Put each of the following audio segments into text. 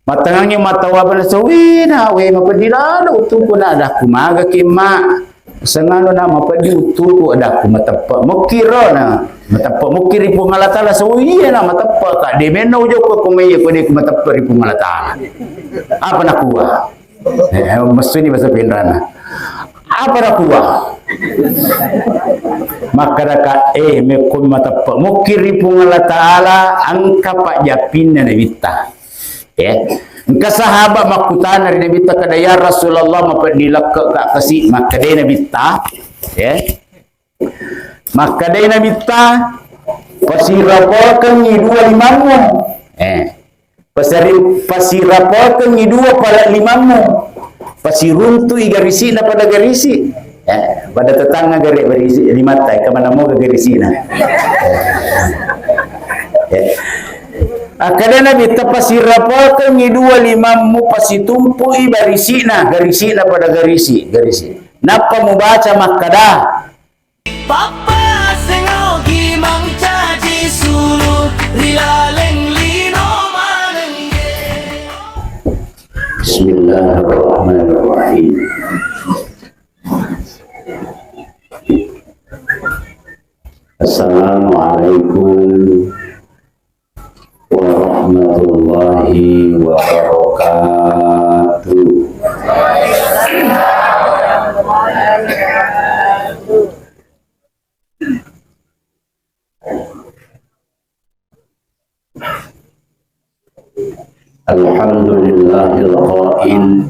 matangangnya matawa bala sawina we mapadilala utu ko na ada kumaga kima sangano na mapadi utu ko ada ku matapa mukira na matapa mukiri po ngalatala sawiya na matapa ka de meno jo ko kumaya ko de ku matapa ri po ngalatala apa na kuwa maksudnya bahasa Pinrana apa na kuwa makaraka mekon matapa mukiri po ngalatala angka pa japin na nabita ya engka sahabat makutana ri nabi ta kada ya Rasulullah mapadilak ka kasi makadai nabi ta ya makadai nabi ta pasirapakan ni dua limamu pasirapakan ni dua pala limamu pasiruntu igarisi na pada garisi pada tetangga garisi limatai kemana mau ke garisi na kada nabi tapasirapa kan dua limamu pasitumpu ibarisi na pada garisi napa mu baca makada papa sengogi mang caji sulu rilaleng lino manenge. Bismillahirrahmanirrahim. Assalamualaikum warahmatullahi wabarakatuh. Alhamdulillahil qail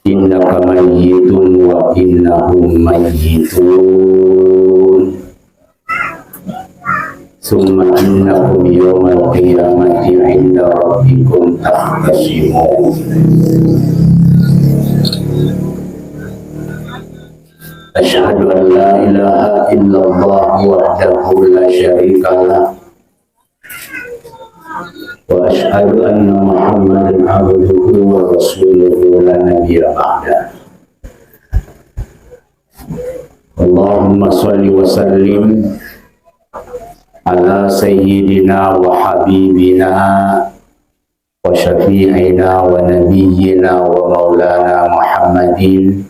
innaka mayyitun wa innahum mayyitun summa innakum yawmal qiyamati 'inda rabbikum tahtasimun. Asyhadu an la ilaha illallah wahdahu la syarika lah wa asyhadu anna Muhammadan abduhu wa rasuluhu la nabiyya ba'da. Allahumma shalli wa sallim ala sayyidina wa habibina wa syafi'ina wa nabiyyina wa maulana Muhammadin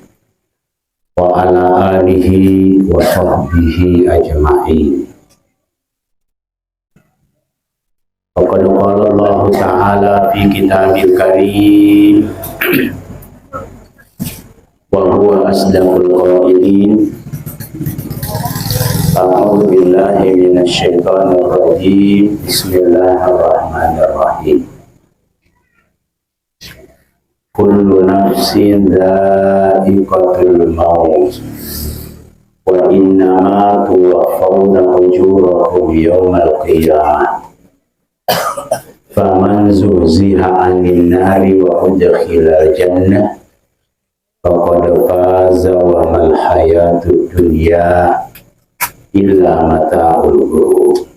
wa ala alihi wa sahbihi ajma'in. Faqad qala Allah Ta'ala fi kitabil karim wa huwa asdaqul qailin. A'udzu billahi minasy syaithanir rajim. Bismillahirrahmanirrahim. Kullu nafsin dha'iqatul maut wa innama tuwaffawna ujurakum yawmal qiyamah. Faman zuhziha 'anil nari wa udkhilal jannah faqad faza wa mal hayatud dunya illa mata'ul ghurur.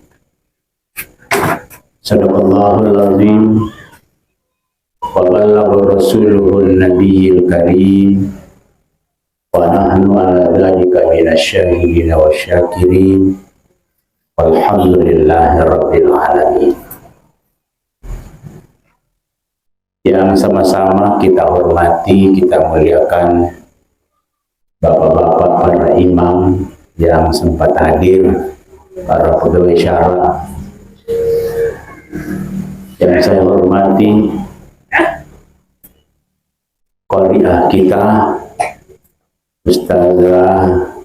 Sadaqallahul azim wa ballagha rasuluhun nabiyyil karim wa nahnu ala dzalika minasyahidin wa syakirin walhamdulillahi rabbil alamin. Yang sama-sama kita hormati, kita muliakan bapak-bapak para imam yang sempat hadir, para pegawai syara yang saya hormati, qari'ah kita, ustazah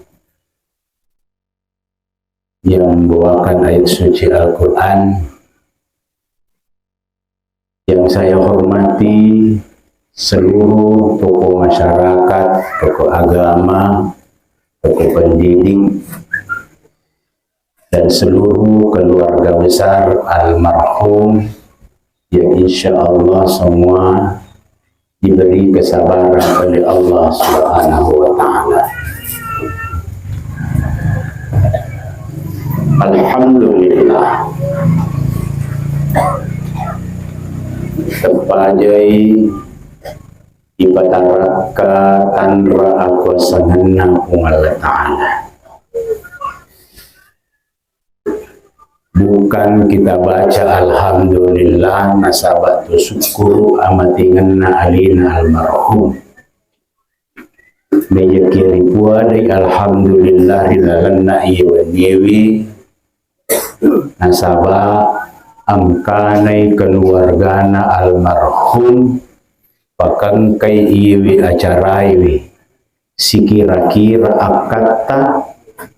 yang membawakan ayat suci Al-Quran, yang saya hormati seluruh tokoh masyarakat, tokoh agama, tokoh pendidik, dan seluruh keluarga besar almarhum yang insya Allah semua diberi kesabaran oleh Allah Subhanahu wa Ta'ala. Alhamdulillah. Tepajai ibadaraka tanra aku sanana Allah Ta'ala. bukan kita baca alhamdulillah nasabat tu syukur amatingan na alina almarhum meja kiri pua dari alhamdulillah rilalan na iwa nyewi nasabah amkanai keluargana almarhum pakangkai iwi acaraiwi si kira-kira akata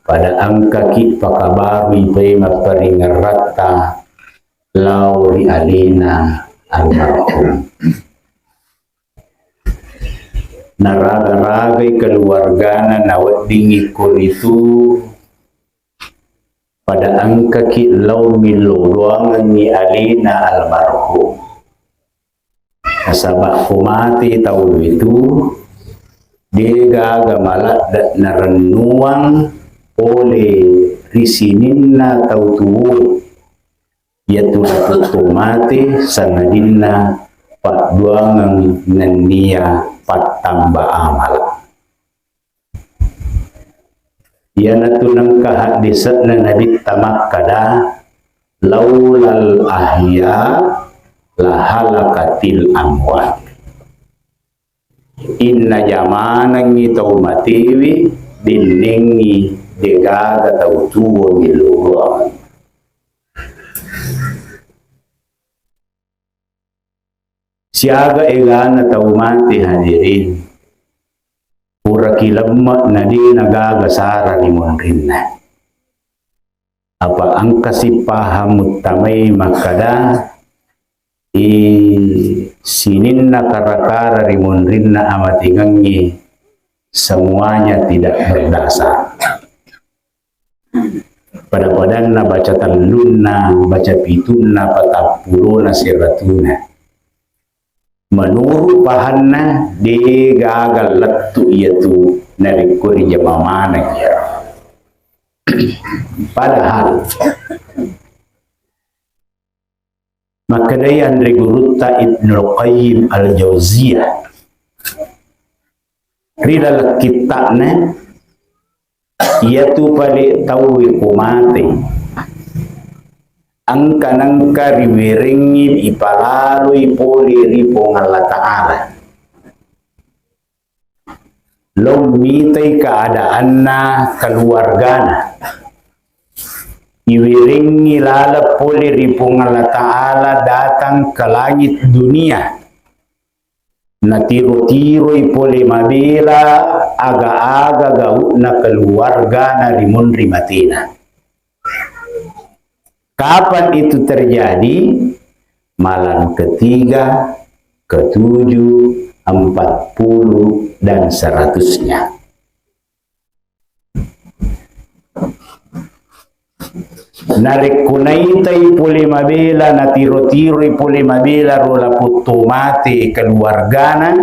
pada angka ki pakabawi pema peringarata lauri alina almarhum naraga-ragai keluargana nawat dingi itu pada angka ki lau milo ruangan ni alina almarhum nasabah kumati tahu itu dia gaga malat narenuang oleh risininna tau tuwo yaitu mati sangadinna pak duangan nania pat tambah amal yana tunang kahadisat na nabi tamak kada laulal ahya lahalakatil amwat inna jamanang itau matiwi diningi degaga tau tuwo miluruan siaga egana tau mati hadirin pura kilamat na di nagaga sara ni monrinna apa angka si paham utamay makada sinin na karakara ni monrinna amatingangi semuanya tidak berdasar pada badan na baca talunna baca pitunna patapuluna siratuna menurut pahanna di gagal letu yaitu narikuri jamamana ya padahal makadai Andre Guruta Ibnul Qayyim Al-Jauziyah ridal kitabna yaitu pada tahu kumate angka riwiringin ipalalu ipoli ripong Allah Ta'ala lomitai keadaanna keluargana iwiringi lala poli ripong Allah Ta'ala datang ke langit dunia na tiro-tiro ipoli mabila aga-aga gaut na keluarga na limun rimatina. Kapan itu terjadi? Malam ketiga, ketujuh, 40 dan 100-nya. Narik kunaitai puli mabela na tiro-tiro puli mabela rola puto mati keluargana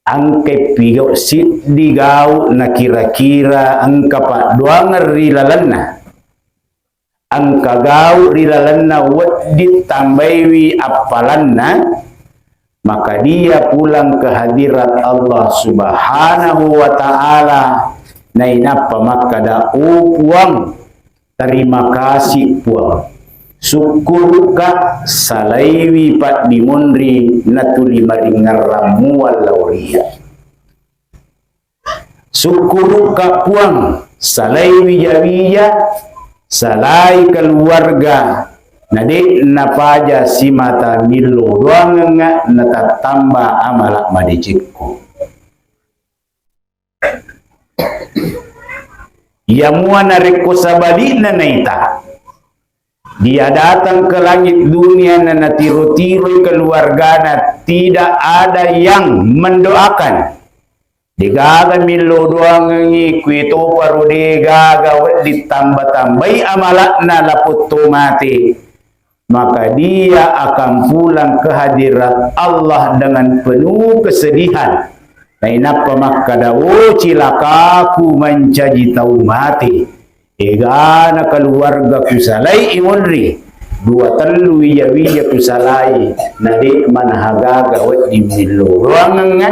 angke pigaw si digaw na kira-kira angka pa doang rilalanna angka gaw rilalanna wat ditambawi apalanna maka dia pulang ke hadirat Allah Subhanahu wa Ta'ala na inapa makada upuang terima kasih puang syukur ka salaiwi pat dimunri natuli maringar ramual lauria syukur ka puang salaiwi jawiya salai keluarga nade napaja si mata milo doang nga natatamba amalak madicikku Yamua nareko sabali na naita. Dia datang ke langit dunia na natiro-tiro keluargana tidak ada yang mendoakan. Digaga milo doang ngi kuito paru digaga ditambah-tambai amalak na laput mati. Maka dia akan pulang ke hadirat Allah dengan penuh kesedihan. Nainapa makada cilakaku mencaji tau mati egana keluarga kusalai imunri dua telu wiya kusalai nadi manhagaga wat di milu ruangan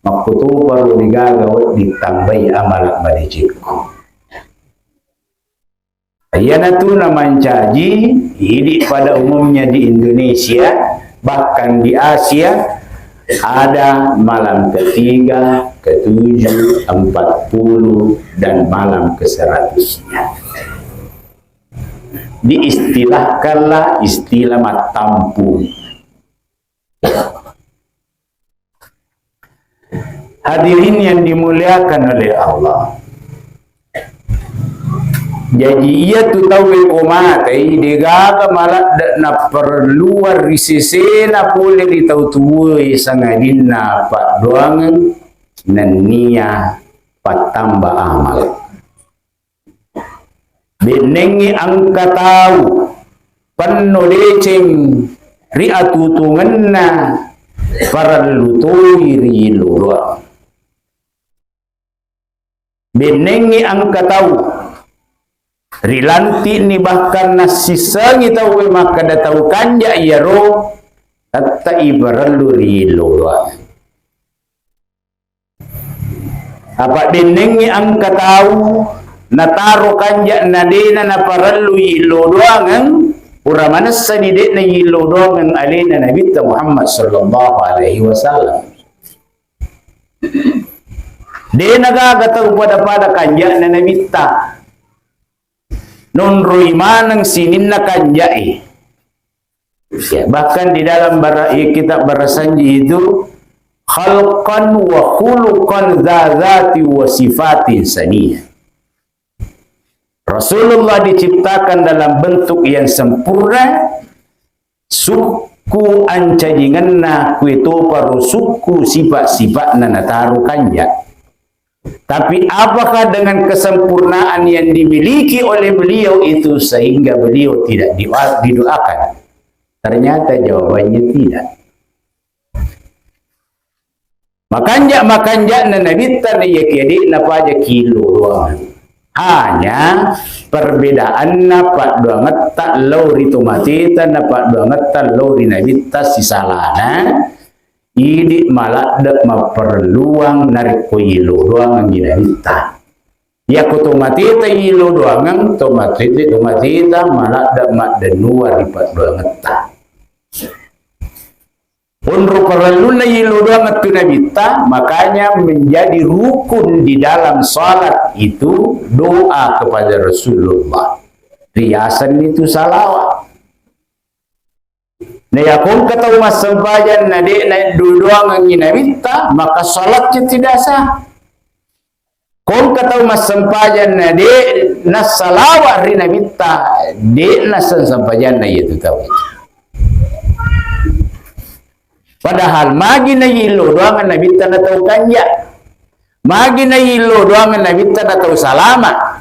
makutu baru digaga wat ditambai amal badicikku Ayana tu na mencaji ini pada umumnya di Indonesia, bahkan di Asia ada malam ketiga, ketujuh, 40 dan malam ke-100-nya. Diistilahkanlah istilah matampu. Hadirin yang dimuliakan oleh Allah. Jadi ia tu tahu komatai degaga malat na perluar risesena pule di tahu tuwe sangadina pak doangan nania patamba amal. Benengi angka tahu penuh deceng riatutunganna perlu tuiri lurua. Benengi angka tahu rilanti ni bahkan nasisangi tahu maka dah tahu kanja iya roh tatta ibarallu rilo apa denengi angka tahu nataro kanja nadena na parallu ilo doangan ura manassa ni dekna ilo doangan alena Nabi Muhammad sallallahu alaihi wasallam dena gaga tahu pada kanja na Nabi ta non ruimanang sinin na kanjai. Ya, bahkan di dalam kitab Barasanji itu khalqan wa khuluqan dzati wa sifatin saniyah. Rasulullah diciptakan dalam bentuk yang sempurna, suku ancajinganna kuito paru suku sifat-sifatna nataru kanja. Tapi apakah dengan kesempurnaan yang dimiliki oleh beliau itu sehingga beliau tidak didoakan? Ternyata jawabannya tidak. Makanja na nabitan ya kedi na paja kilo doang. Hanya perbedaan na pak doanget tak lauri tomatita na pak doanget tak lauri nabita sisalana. Idi malah dek maperluang narik ko ilo doang ang ginahita. Ya ko tomatita ilo doang ang tomatita malah dek makdenua ripat doang ta. Unru perlu na ilo doang at tunabita, makanya menjadi rukun di dalam salat itu doa kepada Rasulullah. Riasan itu salawat. Nah, kung kataw masabayan na di na duduang ang ginawita, maka salatnya tidak sah. Kung kataw masabayan na di na salawa rinawita, di na sasabayan na ito tawid. Padahal magi na ilo doang ang nabita na taw kanya. Magi na ilo doang ang nabita na taw salama.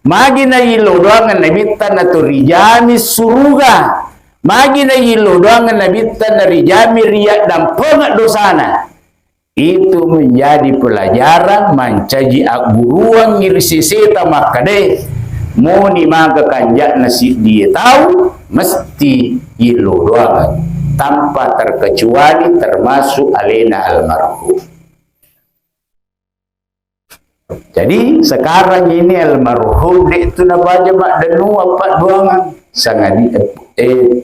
Magi na ilo doang ang nabita na taw rijami suruga. Magi na ilo doang ang nabita na rijami riyak dan pengat dosana. Itu menjadi pelajaran mancaji aguruang ngirisisita makade. Mau ni maga kanjak nasi dia tahu mesti ilo doang tanpa terkecuali termasuk alena almarhum. Jadi sekarang ini almarhum itu nabaja mak denu apa doangan sangat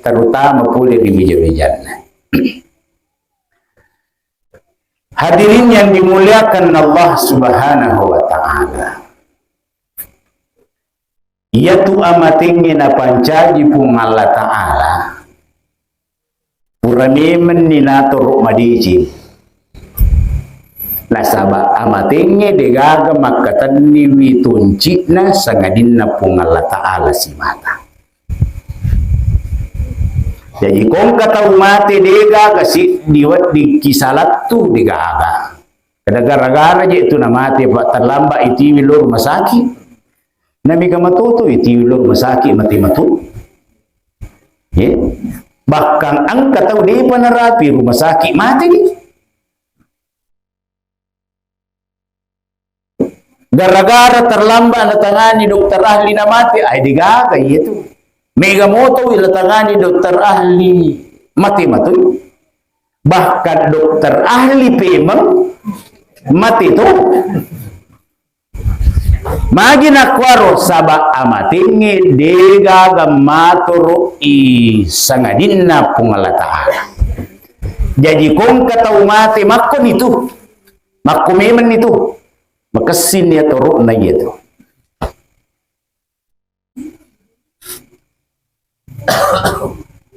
terutama pula di meja-mejana. Hadirin yang dimuliakan Allah Subhanahu wa taala. Ia tu amatingin na pancaji pung Allah taala. Puranemen ninato madiji. Nasaba amatingin degaga makatan ni wituncik na sangadin na pung Allah taala si mata. Jadi kung kataw mati dega kasi diwat di kisalat tu degaga. Kadagara-gara je itu na mati pak terlambat iti wilur masaki. Nabi ka matuto iti wilur masaki mati matu. Yeah. Bahkan ang kataw di panarapi rumah sakit mati ni. Gara-gara terlambat natangani dokter ahli na mati ay degaga itu. Mega moto ilatangani dokter ahli mati-mati. Bahkan dokter ahli pemang mati tu. Magi nakwaro saba amatingi dega gamaturo i sangadinna pungalataala. Jadi kung kataw mati makon itu, makumeman itu, makasin niya turo na ito.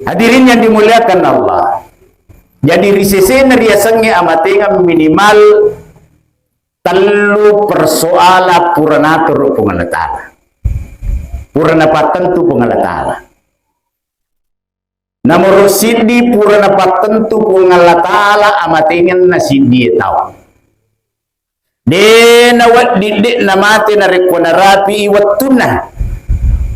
Hadirin yang dimuliakan Allah. Jadi risesen riasangnya amatinga minimal telu persoala purana turu pengalatala. Purana patentu pengalatala. Nomor sidi purana patentu pengalatala amatingan na sidi tau. De nawat didik na mati na rekwana rapi iwatuna.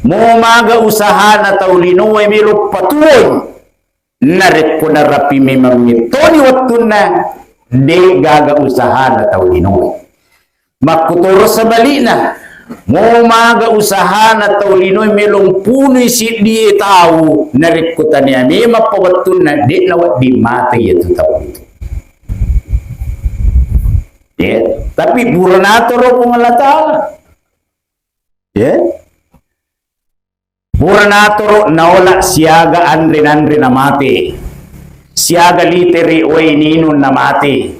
Mumaga usaha na taulinuwe milo patuloy. Narik ko na rapi memang ito ni watuna de gaga usaha na taulinuwe. Makuturo sa bali na. Mumaga usaha na taulinuwe milong punoy si di tao. Narik ko taniya mema pawatuna de nawat di mati ito tao ito. Yeah. Tapi buranato ro pungalatala. Yeah. Buranato nawala siaga andre na mati. Siaga literi oy ninun na mati.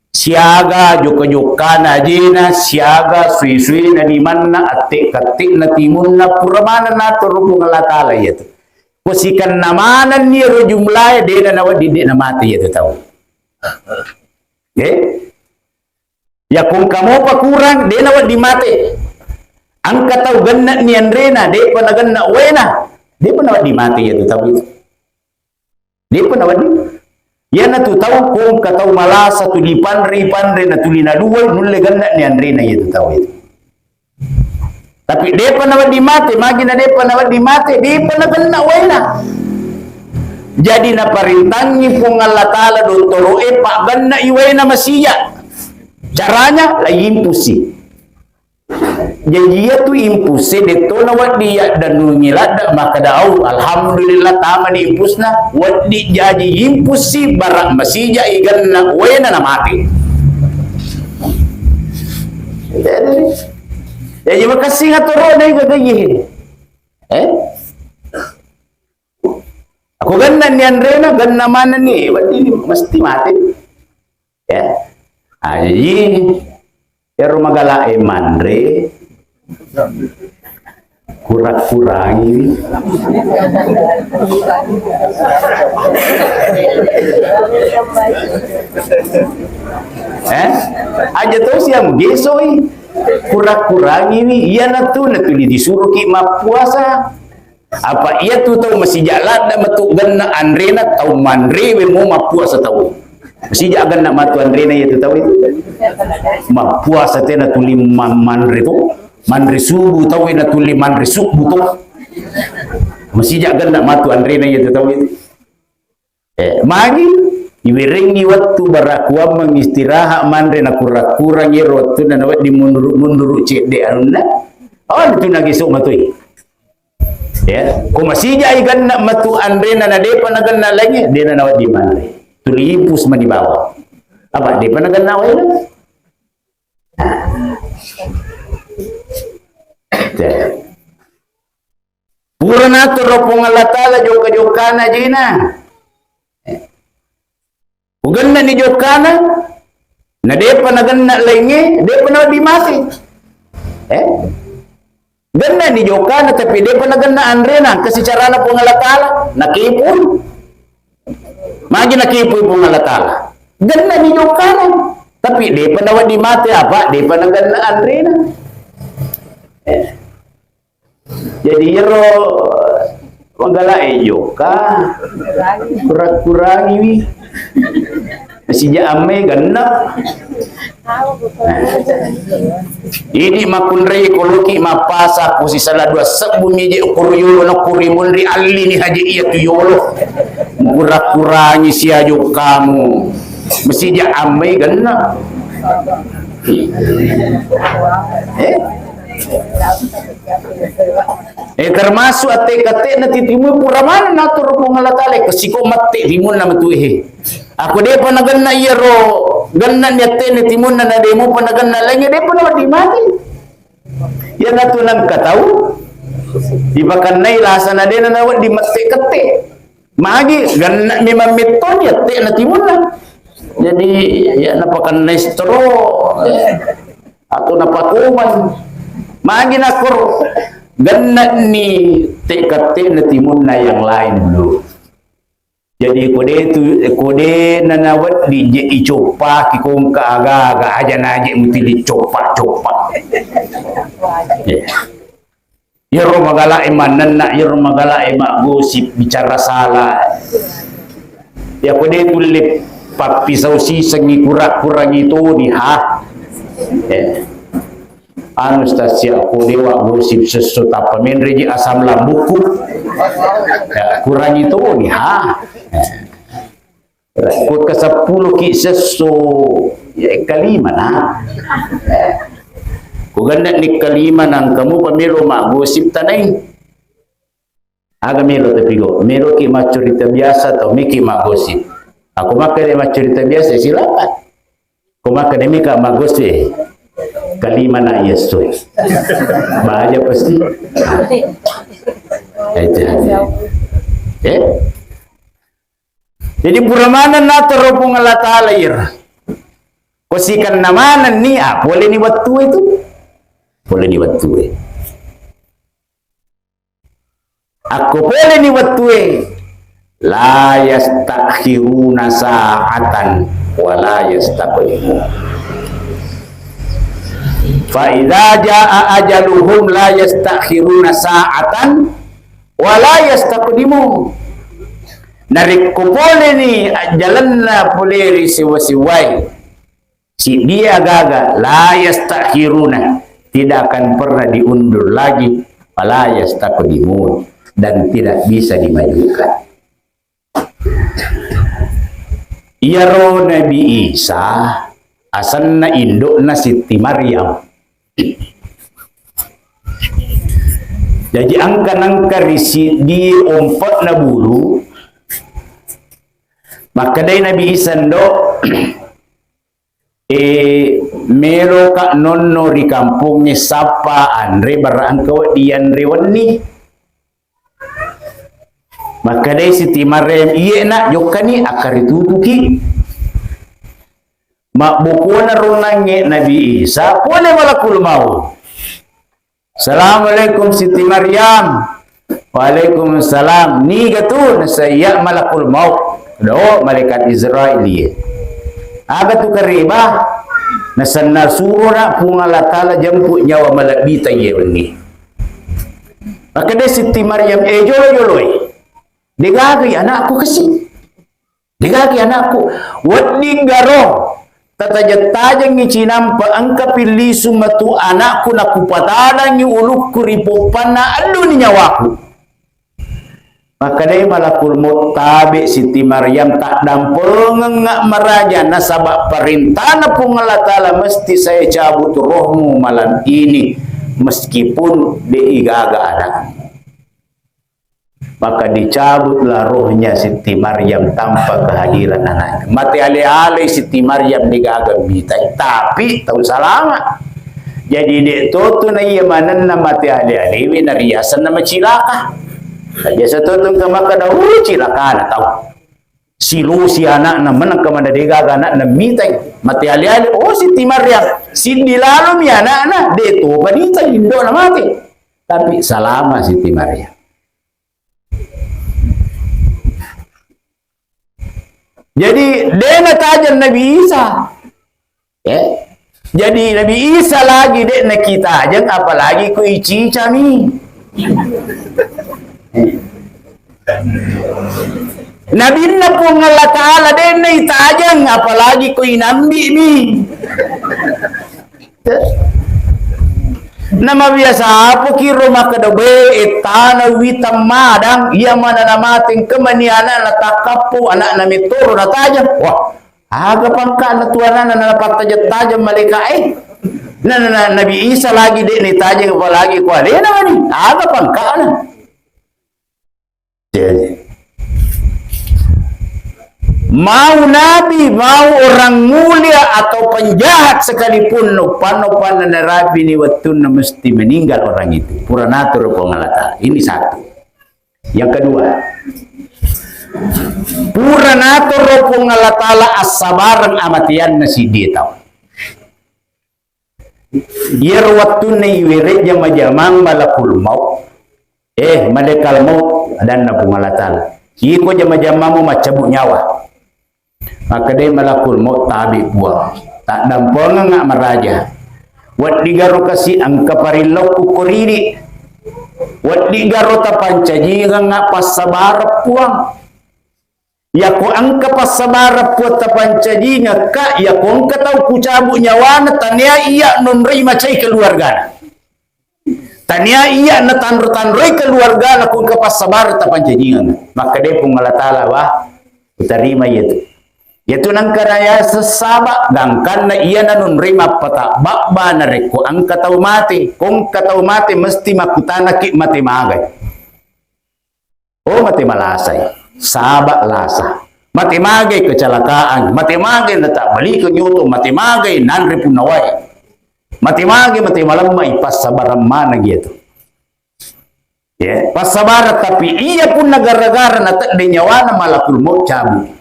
Siaga juka na jina, siaga sui na liman na atik katik na timun na puramana na turong ngalatala ito. Kusikan namanan ni ro jumlah de na nawa didik na mati ito tao. Okay? Ya kung kamo pa kurang de nawa di mati. Ang kataw ganna ni Andrena, di pa na ganna uwena. Di pa nawad di mati ito tao ito. Di pa nawad di. Yan na tutaw kung kataw malasa tuli panre na tuli na luwal, nule ganna ni Andrena ito tao ito. Tapi di pa nawad di mati, magi na di pa nawad di mati, di pa na ganna uwena. Jadi na parintangi kung alatala doon turuin, pa ganna iwena masiya. Caranya la impusi. Jadi dia tu impusi deto na wadi dan ngilada maka daau alhamdulillah tama di impusna wadi jadi impusi barak masija igan na wena na mati. Jadi makasih ngatoro na igagayin. Aku ganna ni Andrena ganna mana ni wadi mesti mati. Ya. Jadi pero magala mandre kurang-kurangi aja tuh siang gesoi kurang-kurangi nih iya na natuli disuruh ki mapuasa apa iya tuh tahu masih jalan dan metu ganna Andrena tahu mandre we mau mapuasa tahu masih jagan nak matu Andrena itu tahu itu mapuasa tena tuli mandre tu mandre subuh tahu na tuli mandre subuh tu masih jagan nak matu Andrena itu tahu itu magi iwiringi waktu barakuam mengistirahat mandre na kurang-kurang iro tu na nawat di mundur cek de anuna oh itu nagisuk matui ya ko masih jagan nak matu Andrena na depa na ganna lagi de na nawat di mandre tulipus man di bawah. Apa di panagan na wala? Pura na to ro pongalatala joka jina. Ugan na ni jokana na de panagan na lengi, de panaw di mati. Ganna ni jokana tapi de panagan na Andrena kasi cara na pongalatala nakipon. Magi nakipoy pungalatala. Ganna ni jokana. Tapi di panawad di mati apa? Di panagan na Andrena. Jadi yero magala joka. Kurang-kurang ini. Masih ame ganna. Ini makunrei koloki mapasa kusi salah dua sebumi je kuryulo na kurimun ri alli ni haji iya tuyolo kurang-kurangi siayo kamu mesti dia amai ganna termasuk ate-kate na titimu puraman na turo pongalatale kasiko mate timun na matuhe aku de pa naganna iyero ganna ni ate ni timun na demo pa naganna lang de pa na di mati Yan na ito lang kataw. Ibakan na ilasa na din na nawad di mati-kati. Maagi, ganna may mamiton yate na timon na. Jadi, yan napakan na straw. Ato napakuman. Maagi na kuro. Ganna ni te-kati na timon na yang lain dulu. Jadi kode na nawat di je icopa kikong kaaga-aga aja na je muti di copa-copa. Yero magala iman na yero magala ima gosip bicara salah. Ya kode tulip papisau sisengi kurang itu ni ha. Anu stasya kode wa gosip sesuatu apa menreji asam lambukku. Ya, kurang itu ni ha. Kut ke 10 kisah ya kalima na. Kung ganda ni kalima nang kamu pamilo magosip tanay. Aga milo tapigo. Milo ki macurita biasa atau miki magosip. Aku maka de macurita biasa silakan. Kung akademika magosip. Kalima na yeso. Bahaya pasti. Jadi buramanan na terhubung Allah Ta'ala ira. Kusikan namanan ni boleh ni waktu itu. Boleh ni waktu aku boleh ni waktu la yastakhiruna sa'atan wa la yastaqdimun. Fa idza jaa ajaluhum la yastakhiruna sa'atan wa la yastaqdimun. Narik kupole ni jalan na poleri siwa-siwai. Si dia gaga la yastakhiruna, tidak akan pernah diundur lagi, la yastaqdimun, dan tidak bisa dimajukan. Iyaro Nabi Isa asanna induk na Siti Maryam. Jadi angka risi di 4 na bulu. Maka day Nabi Isa do mero ka nonno di kampung ni sapa andre barang ko dian rewani. Maka day Siti Maryam iye na yokani akaritutuki. Makbuko na runangi Nabi Isa pole malakul mau. Assalamualaikum Siti Maryam. Waalaikumsalam. Ni gatun saya malakul maut. Do malaikat Israel dia. Aga tu kariba nasanna suruna kung Allah Ta'ala jampu nyawa malabita ye ni. Maka dia Siti Maryam jolo-joloi. Digagi anakku kasi. Digagi anakku. Wading garo. Tatajat-tajang ni cinampa ang kapilisu matu anakku na kupatanan ni uluk kuripopan na adu ni nyawaku. Maka dia malakul maut tabi Siti Maryam tak dampeng ngak meraja nasabak perintah na pun Allah Ta'ala mesti saya cabut rohmu malam ini meskipun diigaga anak. Maka dicabutlah rohnya Siti Maryam tanpa kehadiran anak. Mati alih-alih Siti Maryam digaga bitai tapi tahu salamat. Jadi dek tu na iya manan na mati alih-alih winariasan na macilaka. Biasa tu maka dahulu cilaka na tahu. Silu si anak na menang kemana digaga anak na mitai mati alih-alih Siti Maryam si dilalom ya anak na deto panita indo na mati. Tapi salama Siti Maryam. Jadi dia nak tajam Nabi Isa. Jadi Nabi Isa lagi dek nak kita aja apalagi ku ici cami. Nabi na po ng Allah Ta'ala din na itajang apalagi ko inambi mi. Na mabiyasa po kiro makadabe itana witam madang iya mananamating kemaniana natakap po anak na mituro na tajang. Wah, aga pangka na tuwanan na napatajat-tajang malika Nabi Isa lagi din itajang apalagi ko alin naman eh. Aga pangka na. Mau nabi, mau orang mulia atau penjahat sekalipun nopan-nopan na rabi ni watun na mesti meninggal orang itu. Puranatur pengalata. Ini satu. Yang kedua, puranatur pengalatala as-sabaran amatian na si dia tahu. Yer watun na iwirid yang majamang malakul maut. Malakal maut dan na pengalatala. Iko jam majamang mo macabuk nyawa. Maka dia malakul maut tabi buang. Tak dampang nga maraja. Wat digaro kasi ang kaparilaw kukuriri. Wat digaro ta pancaji nga pasabarap puang. Yaku ang kapasabarap po ta pancaji nga ka yaku ang kataw kucabu nyawana tanya iya nunray macay keluarga. Tanya iya na tanro-tanroy keluarga na kung kapasabarap ta pancaji nga. Maka dia pong malatala ba? Utarima yito. Yaitu nang karaya sesaba gangkan na iya na nunrima pata bakba na reko ang kataw mati kung kataw mati mesti makutana ki mati magay o mati malasay saba lasa mati magay kecelakaan mati magay na tak balik ke nyuto mati magay nanri punaway mati magay mati malamay pasabaran mana gitu pasabarat tapi iya pun negara-negara na tak dinyawana malakul maut cabut.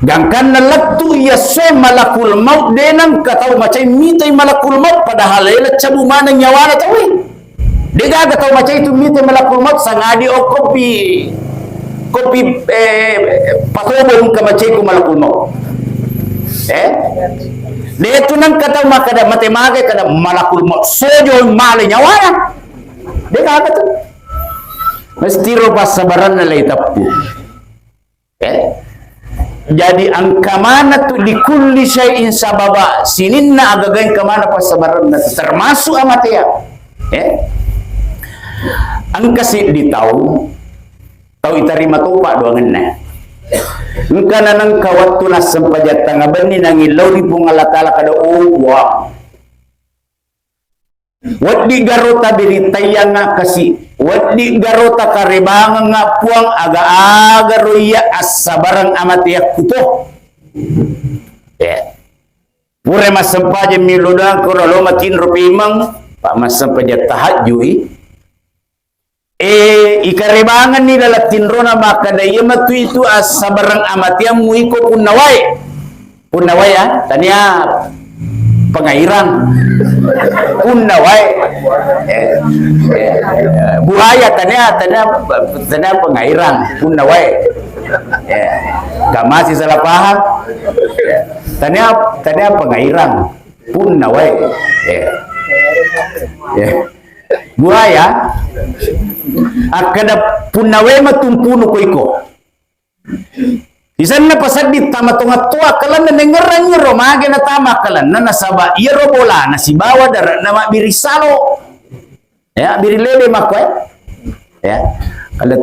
Gangkan na lagtu iya se malakul maut denang kataw macay mitay malakul maut padahal ila cabu manang nyawana tawi. Dega kataw macay itu mitay malakul maut sangadi o kopi patobong ka macay ko malakul maut. Deto nang kataw makada matemage kada malakul maut sojo mali nyawana. Dega kataw. Mestiro pasabaran na lay tapu. Jadi ang kamana tu likulli syai'in sababa sinin na agagain kamana pasabaran na termasuk amatya ang kasi di tau itarima tupa doangan na ang kananang kawat tunas sampajat tangaban ni nangilaw di pungalatala kada uwa wat di garota biritaya nga kasi wat di garota karebanga nga puang aga-aga roya as sabarang amatiyak kuto pure masampaja miludang kuralo matin rupimang pa masampaja tahajui ikarebangan ni lalatin rona makadaya matu itu as sabarang amatiyak muiko punaway tanya pengairan punaway buaya tanya pengairan punaway gamasi salah paham tanya pengairan punaway buaya akada punaway matumpuno ko iko isan na pasadit tama tunga tua kalan na nengerang yero mage na tama kalan na nasaba yero bola na si bawa dar na birisalo birilele makwe kada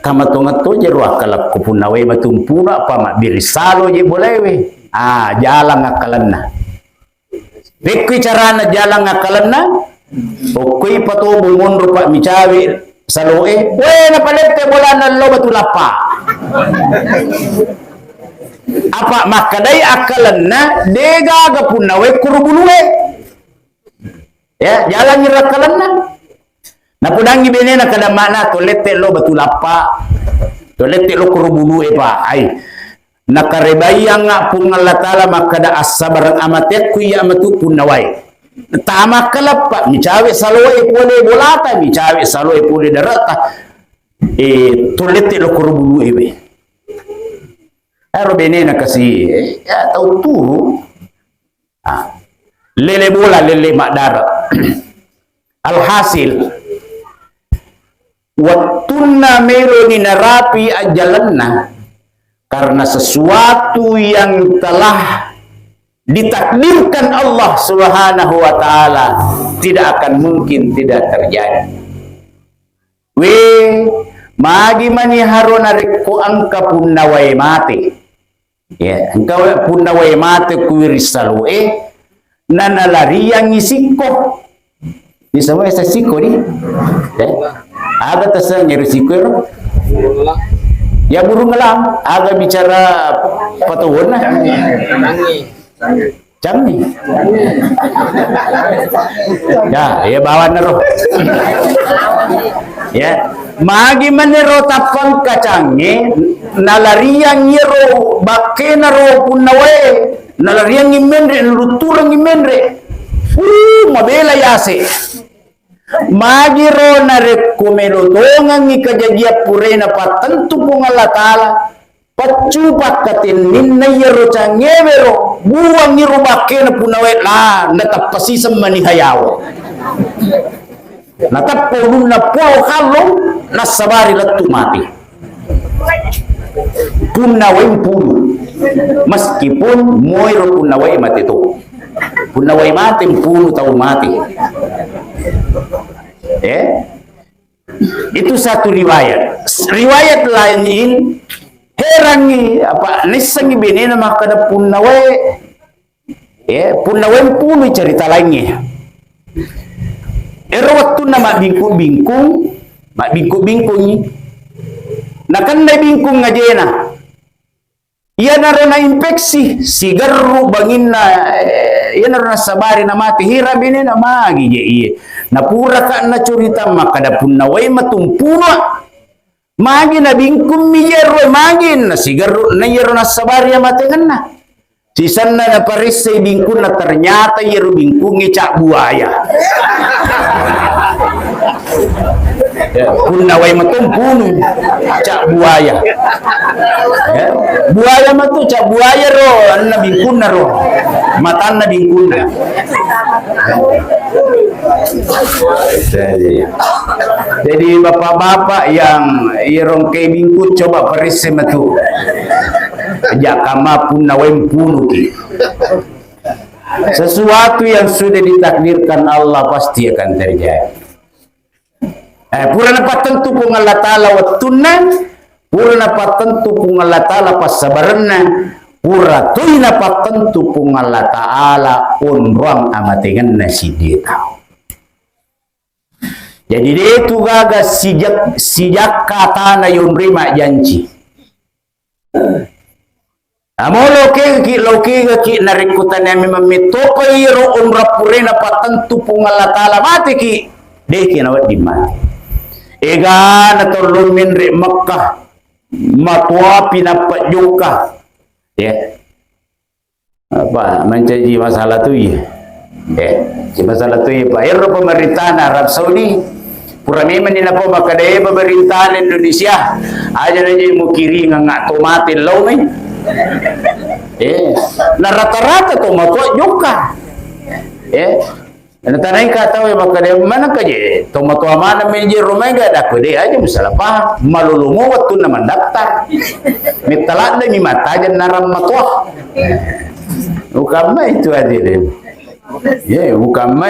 tama tunga tu jero akala kupunawe matumpuna pa ma birisalo je bolewe jalang akalan na bekui carana jalang akalan na okui pato bumonro pa micawi saloe na palete bola na lo batulapa apa makadai akalan na dega gapunawe kurubuluwe jalan nyirakalan na pudangi benena kada mana tolete lo batulapa tolete lo kurubuluwe pa ay nakarebayang nga pungalatala makada asabarang amatek kuya amatu punaway tama kalapa micawe saloe pole bolata micawe saloe pole darata tolete lo kurubuluwe be benena kasi tahu turu lele bola lele makdara alhasil watunna melo ni narapi ajalanna karena sesuatu yang telah ditakdirkan Allah Subhanahu wa taala tidak akan mungkin tidak terjadi magi mani harona reko angka punawai mati angka punawai mati kuwirisalo nanalari yang isiko di semua siko ni aga tasa nyerisiko Ya burung ngelang, agak bicara patuhun lah. Canggih. Ya bawa nero. Ya, magi menero tapang kacangi, nalariang yero bakena ro punawe, nalariang imendre, luturang imendre. Mabela yase. Magi ro na rekomelo dongang ikajajia purena patentu pong Allah Ta'ala pacupat katin ninna yero cangevero buang yero bakena punawet la natapasisam manihayaw natapolun na po kalong nasabari latu mati punaway pulu meskipun moiro punaway mati itu punaway mati pulu tahu mati itu satu riwayat. Riwayat lain herangi apa nisangi bini nama kada punawai punawai punu cerita lainnya. Waktu nama bingkung mak bingkung nah kan na bingkung ngajena iya narona infeksi sigaru bangin na iya narona sabari na mati hira bini na magi je iya na pura ka na curita makada punawai matumpuna magi na bingkung miyero magi na sigaru na yero na sabari na mati na sisan na parisay bingkung na ternyata yero bingkung cak buaya punawai matumpunu cak buaya buaya matu cak buaya ro anna bingkun ro matan na bingkun jadi bapak-bapak yang irong kay bingkut coba perisi matu jakama punawai punu sesuatu yang sudah ditakdirkan Allah pasti akan terjadi. Pura na tentu kung Allah Ta'ala watunan, pura na tentu kung Allah Ta'ala pasabaran pura tuy na tentu kung Allah Ta'ala unruang amatingan na si dita. Jadi dia itu gagas sijak kata na yung rima janji. Amo loke ki narikutan na mito ko iro unra pura na tentu kung Allah Ta'ala mati ki deki nawat di mati. Ega na turun minri Makkah matwa pinapat juga apa mencaji masalah tu masalah tu Pak Ero pemerintahan Arab Saudi pura memang ni napa makadaya pemerintahan Indonesia aja aja mau kiri ngak tomatin lau ni na rata-rata tu matwa juga tanay ka tahu makadaya mana kaje tomato mana meje romega dak de aja misalnya pa malulungo waktu naman daftar mitalat na mi mata jan naram matwa ukama itu adirin ukama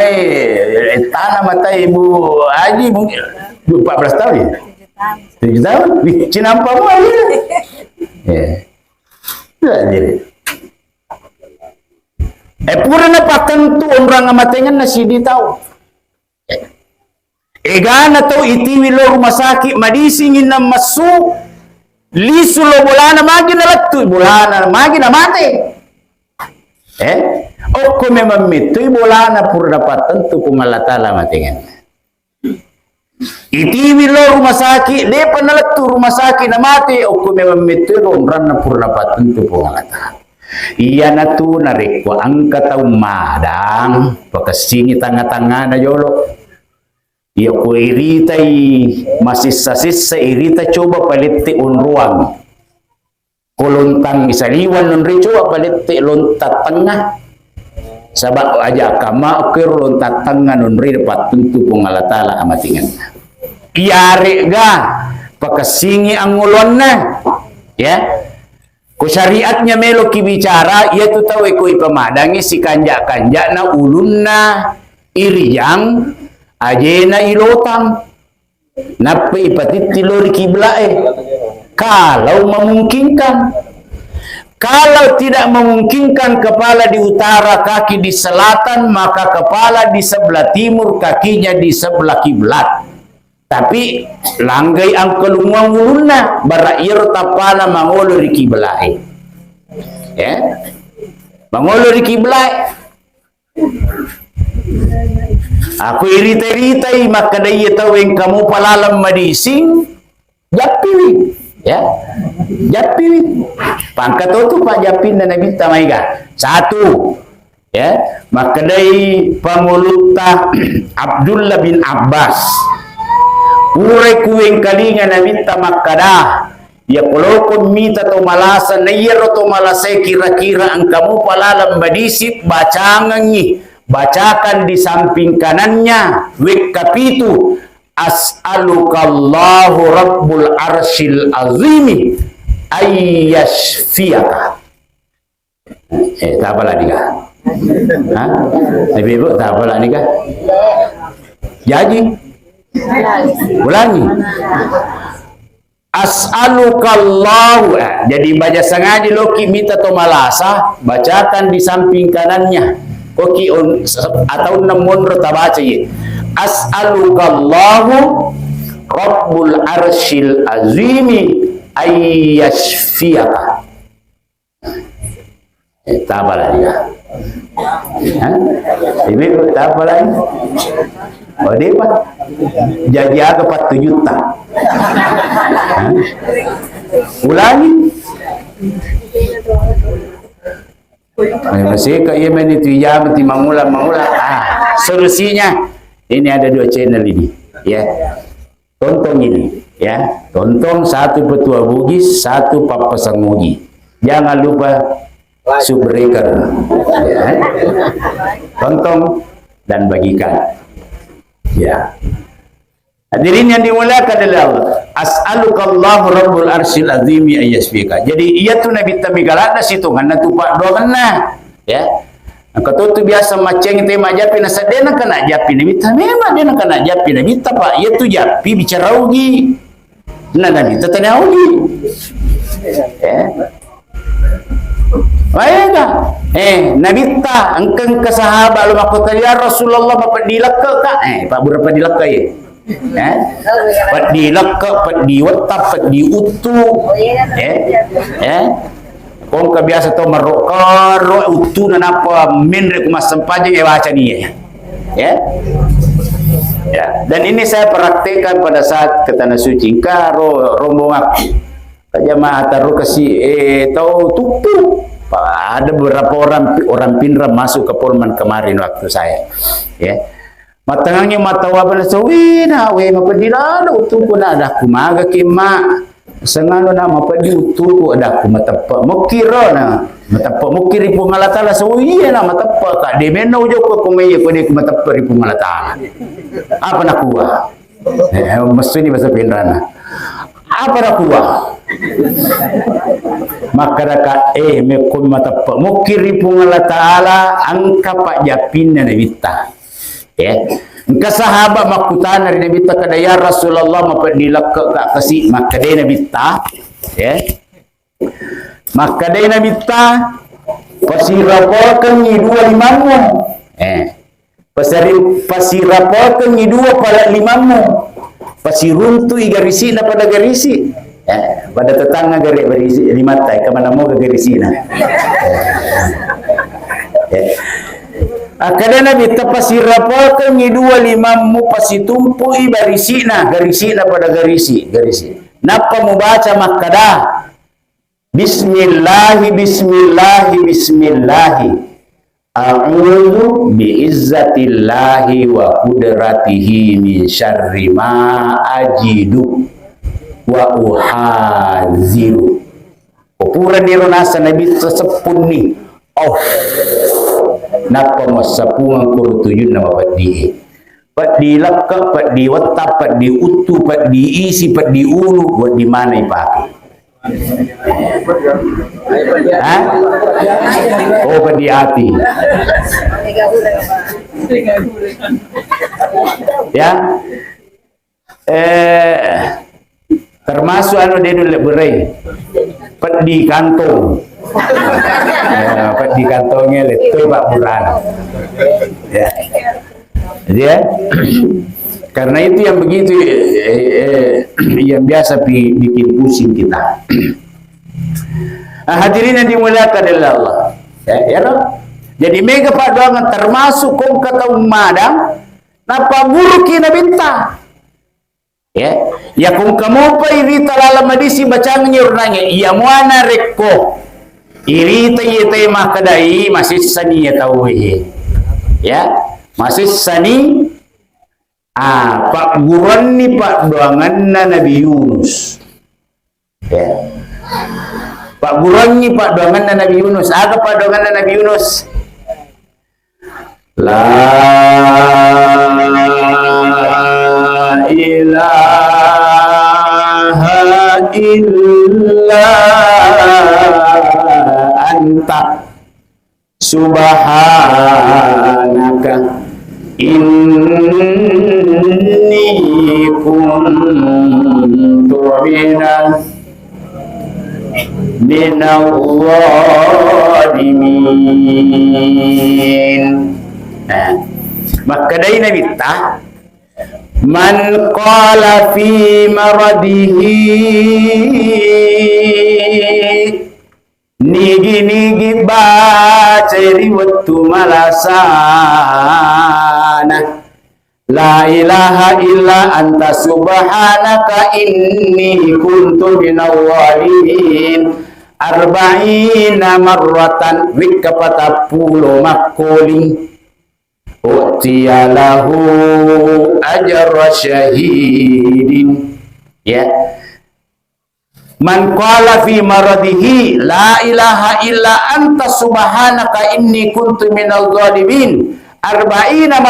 tanah mata ibu aji mungkin 14 tahun ya 7 tahun cinampa mo adirin pura na patentu orang amatengan na sidi tau. Egana tau itiwi lo rumah sakit madisingin na masu lisu lo bulana magi na latu bulana magi na mati. Oko memang itu bulana pura na patentu kung Allah Ta'ala matengan. Itiwi lo rumah sakit depan na latu rumah sakit na mati. Oko memang itu orang na pura na patentu kung Allah Ta'ala. Iya na tu narik ko ang kataw madang pagkasingi tanga-tanga na yolo iya ko iritay masisa-sisa irita coba palitti unruang kuluntang isaliwan nun rin coba palitti luntat tengah sabak aja kama okir luntat tengah nun rin patuntu kung Allah Ta'ala amatingan iyari ga pagkasingi ang ulon na Ko syariatnya melo kibicara, ia tu tahu ko ipamadangi si kanja-kanja na ulun na iriyang aje na ilotang napa ipatitilori kiblae kalau memungkinkan. Kalau tidak memungkinkan kepala di utara, kaki di selatan, maka kepala di sebelah timur, kakinya di sebelah kiblat. Tapi langgai ang kalungang uluna barair tapana mangolo ri kiblai. Ya. Mangolo ri kiblai. Aku irita-iritai maka daya taweng kamu palalam madising japi ya. Japi pangkat tu Pak Japin dan Nabi Tamaiga. Satu ya, maka dai panguluta Abdullah bin Abbas. Uray kuwing kalinga na minta makada. Ya kalau kung mita to malasa na yero to malasay kira-kira ang kamu palalam badisip bacangan ni. Bacakan di samping kanannya. Wik kapitu. As'alukallahu rabbul arshil azimi. Ayyashfiyaka. Tak apalah nikah. Ha? Lebih ibu tak apalah nikah. Jadi ulangi. As'alukallahu. Jadi baca sengaja loki minta to malasa, bacakan di samping kanannya. Koki atau namun rota baca ye. As'alukallahu rabbul arshil azimi ayyashfiyaka. Tak apalah dia. Ibu tak apalah ini. Oh dia pak jadi agak 4 juta. Ulangi. Masih ke Yemen itu ya mesti mengulang. Solusinya ini ada 2 channel ini ya. Tonton ini ya. Tonton 1 petua Bugis, 1 papasang Mugi. Jangan lupa subbreaker ya. Tonton dan bagikan ya. Hadirin yang dimuliakan oleh Allah. As'alukallahu rabbul arsyil azimi ayyasfika. Jadi ia tu Nabi Tamigalana situ ngana tu pak doana ya. Kata tu biasa maceng tema japi na sadena kana japi Nabi memang dia kana japi Nabi pak ia tu japi bicara ugi. Nah Nabi tanya ugi. Ya. Baiklah. Nabi ta engkang ke sahabat lu makota ya Rasulullah bapak dilaka ka. Pak berapa dilaka ye? Pak dilaka, pak diwatap, pak diutu. Kong kebiasa to marokar utu na napa menrek mas sampaje ya baca ni ya. Ya. Dan ini saya praktekkan pada saat ke tanah suci karo rombongan jamaah taruh kasih tahu tupu. Ada beberapa orang Pinram masuk ke Polman kemarin waktu saya ya. Matangnya mata wabal sawina we mapadilalo utuko na ada kumaga kima sangano na mapadi utuko ada kumatapa mokiro na matapa mokiri po ngalatala sawiya na matapa ka de meno jo ko kumeye ko de kumatapa ri po ngalatala apa nakuha mesti ni bahasa Pinrana apa nakuha makaraka me ko matapa mokiri po ngalatala angka pak japin na nabita ya. Engka sahabat makutan dari Nabi ta kada ya Rasulullah mapadilak ka kasi makadai Nabi ta ya. Makadai Nabi ta pasirapakan ni 2 limamu. Pasirapakan ni 2 pala limamu. Pasiruntu igarisi na pada garisi. Pada tetangga gare berisi limatai ka mana mo garisi na. Kada Nabi tapasirapakan ni 2 limamu pasitumpu ibarisi na pada garisi. Napa mo baca makada Bismillahi a'udzu biizzatillahi wa qudratihi min syarri ma ajidu wa uhaziru. Pura niro nasa Nabi sesepun ni napa masapungan kurutuyun nama padi pat dilaka pat diwatap pat diutu pat diisi pat diulu buat di mana ipakai pat di hati ya termasuk anu dia dulu berai pat di kantong dapat di kantongnya itu Pak Buran ya. Jadi Karena itu yang begitu yang biasa bikin pusing kita. Hadirin yang dimuliakan oleh Allah. Ya, jadi mega pak doangan termasuk kong kata umadang napa buruk na binta. Ya kung kamu pa irita lalamadisi bacang nyurnanya iya muana rekko irita yete makadai masih sani ya tawi ya masih sani pak buron ni pak doangan na Nabi Yunus ya pak buron ni pak doangan na Nabi Yunus aga pak doangan na Nabi Yunus la ilaha illa anta subhanaka inni kuntu minal zalimin. Maka dari Nabi ta man qala fi maradihi nigi baca riwayat malasana la ilaha illa anta subhanaka inni kuntu minal zalimin arba'ina marratan wikapata pulo makoli utiya lahu ajra syahidin ya man qala fi maradihi la ilaha illa anta subhanaka inni kuntu minal zalimin arba'ina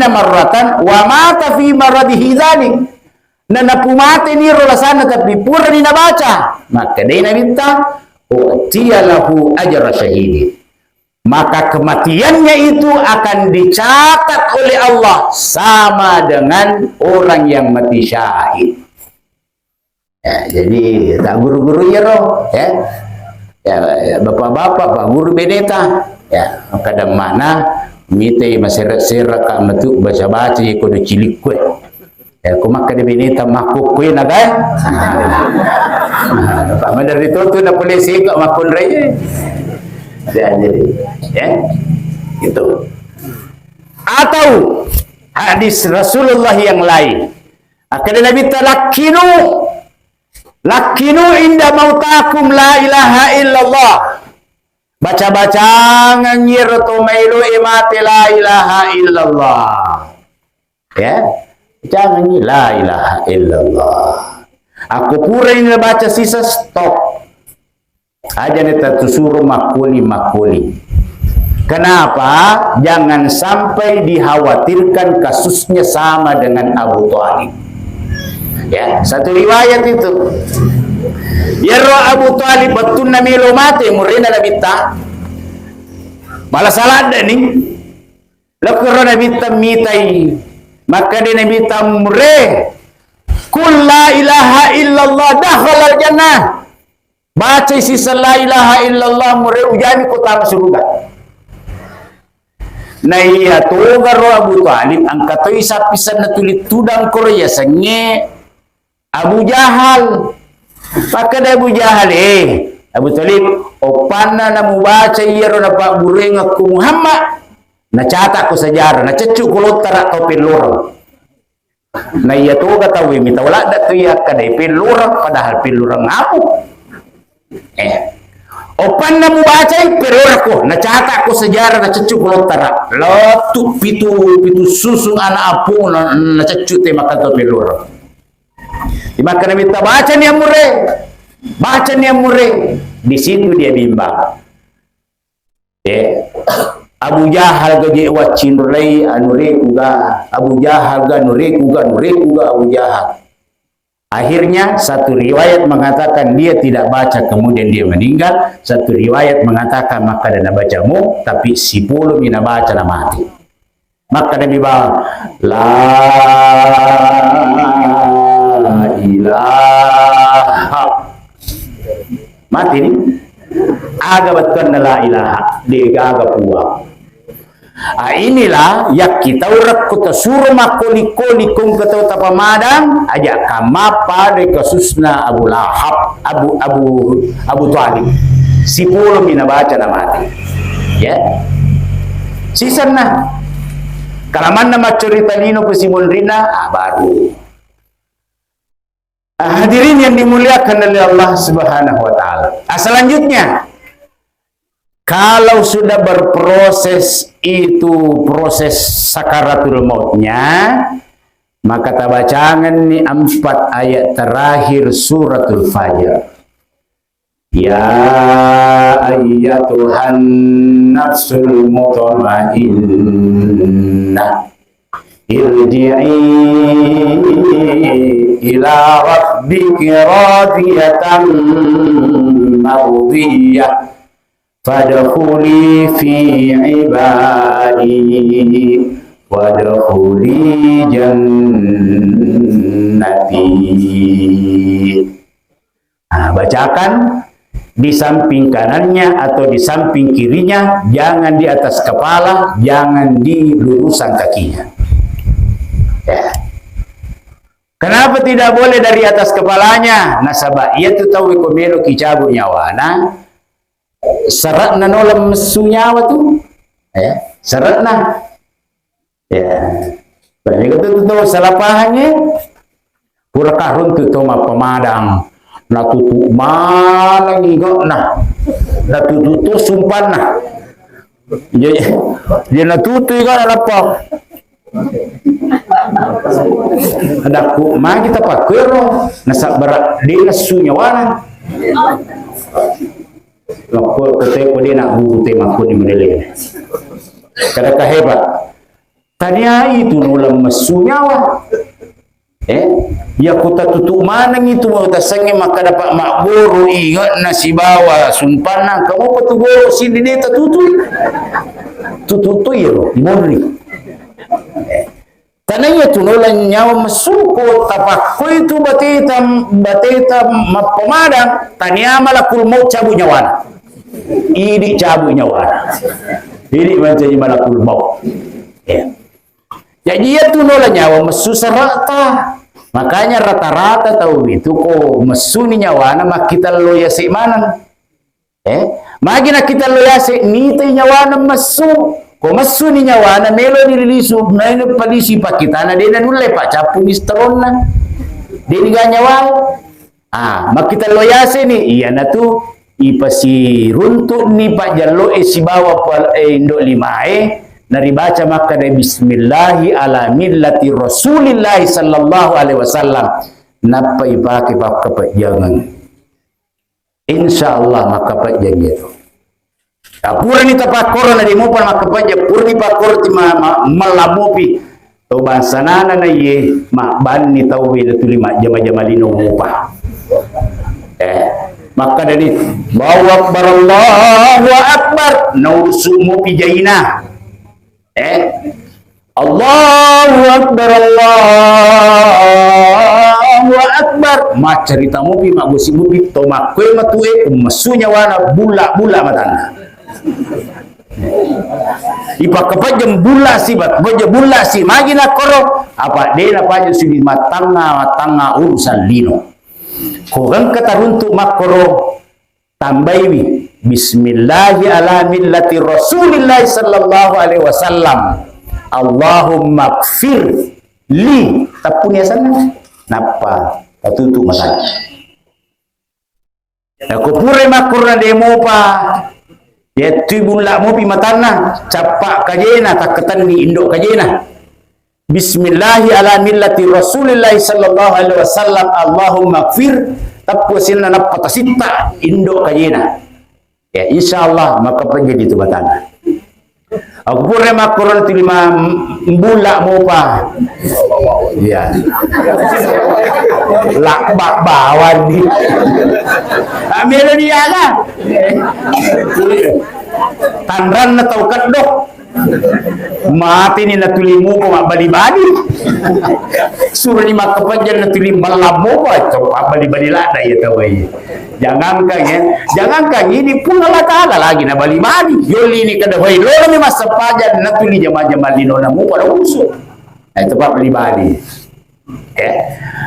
marratan wa mata fi maradihi dzalik na napumate ni rolasana tapi pura ni nabaca maka dia minta utiya lahu ajra syahidin maka kematiannya itu akan dicatat oleh Allah sama dengan orang yang mati syahid. Ya, jadi tak guru-guru ya roh, ya, bapak-bapak, pak guru bedeta, ya, kadang mana mite masyarakat kak metu baca-baca ya kudu cilik kue, ya, kumak kada bedeta makuk kue nagai, pak mandar itu tu nak polisi kak makun raya. Jadi ya itu atau hadis Rasulullah yang lain akan Nabi lakinu inda mautakum la ilaha illallah baca-baca nganyir tumailu imati la ilaha illallah ya jangan la ilaha illallah aku pura ini baca sisa stop aja neta suruh makuli. Kenapa? Jangan sampai dikhawatirkan kasusnya sama dengan Abu Thalib. Ya, satu riwayat itu. Ya roh Abu Thalib betul namilo mati murina nabita. Malah salah ada nih. Lakro nabita mitai. Maka dia nabita mure. Kul la ilaha illallah dakhala al-jannah. Baca sisa la ilaha illallah mure ujami kota surga. Na iya toga ro Abu Thalib angkat isa pisan na tulit tudang Korea senge Abu Jahal. Maka da Abu Jahal Abu Thalib opana na mubaca iya ro na Pak Bureng aku Muhammad na catak ko sejarah na cecu ko tara to pilurang. Na iya toga tawi mitawala da to iya kada pilurang padahal pilurang ngapu. Opan na mubaca perora ko nacatat ko sejarah na cecu ko tara lotu pitu susung anak apu na cecu te makato pelora di maka nabi baca niya mure di situ dia bimbang Abu Jahal ga je wacin rai anure kuga Abu Jahal ga nure kuga Abu Jahal. Akhirnya satu riwayat mengatakan dia tidak baca kemudian dia meninggal, satu riwayat mengatakan maka dana bacamu tapi si puluh mina baca na mati. Maka Nabi bilang la ilaha mati ni aga betul na la ilaha dia aga puang Inilah ya kita urak kota suruh makoli-koli kong kata tapamadang aja kama pada kasusna Abu Lahab Abu Talib si puluh mina baca namanya ya sisan na kalaman nama cerita nino pesimon rina baru hadirin yang dimuliakan oleh Allah Subhanahu wa taala. Selanjutnya kalau sudah berproses itu proses sakaratul mautnya, maka tabacangan ni 4 ayat terakhir suratul Fajr. Ya ayyatuhan nafsul mutmainnah irji'i ila rabbiki radiyatan mardiyah fadkhuli fi ibadi wadkhuli jannati. Bacakan di samping kanannya atau di samping kirinya, jangan di atas kepala, jangan di lurusan kakinya. Ya. Kenapa tidak boleh dari atas kepalanya? Nasabah ia tu tahu komelo kicabu nyawana serat na nolam mesu nyawa tu ya serat na ya bagi itu tu salapahannya pura karun tu toma pemadang na tutu malang igo na tutu sumpan na dia na tutu igo na lapok ada ku ma kita pakero nasa barak di nasu nyawana lapor kete ko dia nak guru tema ko ni menele kada kahebat tania itu nulam mesu nyawa ya kota tutu manang itu mau tasange maka dapat makburu ingat nasi bawa sumpana kamu patugoro sini deta tutu ya imoni tananya tu nulan nyawa mesuko tapako itu bateta mapemadang tania malakul maut cabu nyawana ini cabu nyawana ini menjadi malakul maut ya. Jadi ya tu nulan nyawa mesu serata makanya rata-rata tahu itu ko mesu ni nyawana mak kita loya si manan magina kita loya si ni te nyawana mesu ko mesu ni nyawana melo dirilisu naino palisi pa kita na dena nulle pa capu mistron na deni ga nyawa mak kita loya si ni iya na tu ipasi runtuk ni pa jallo si bawa pal indo limae naribaca maka dari bismillahi ala millati rasulillahi sallallahu alaihi wasallam napa ipake pak kepajangan insyaallah maka pajangan itu pura ni tapakoro na dimupan maka pajangan pura ni pakor ti malamupi to bansanana na ye makban ni tauwi na tulima jama-jamalino mupa maka dari bawa barallahu akbar nausu mupi jaina Allahu akbar ma cerita mupi mak gosi mupi to mak kue matue mesunya wana bula matana ipa kapajam bula si bat baja bula si magina koro apa dena paja sudi matanga urusan lino kurang kata untuk makoro tambaiwi bismillahi ala millati rasulillahi sallallahu alaihi wasallam Allahumma gfir li tapunya sana napa tatutu mata aku pure makurna demo pa ya tibula mo pi matana capak kajena taketan ni indok kajena bismillahi ala millati rasulillahi sallallahu alaihi wasallam Allahumma gfir tapu silna napa tasita indok kajena ya insyaallah maka pergi itu batana aku pure makuran tilima mbula mo pa ya lakbak bawan ni amela dia lah tanran na tau kadok Mati ni natulimu ko bali-bali. Suruh ni makapajan natulim malamu ko ito bali-bali lada ya tawai. Jangankan ini pun Allah Ta'ala lagi na bali-bali. Yoli ni kadawai lolo ni masapajan natuli jama-jama lino na mo pada usul. Itu pak bali-bali.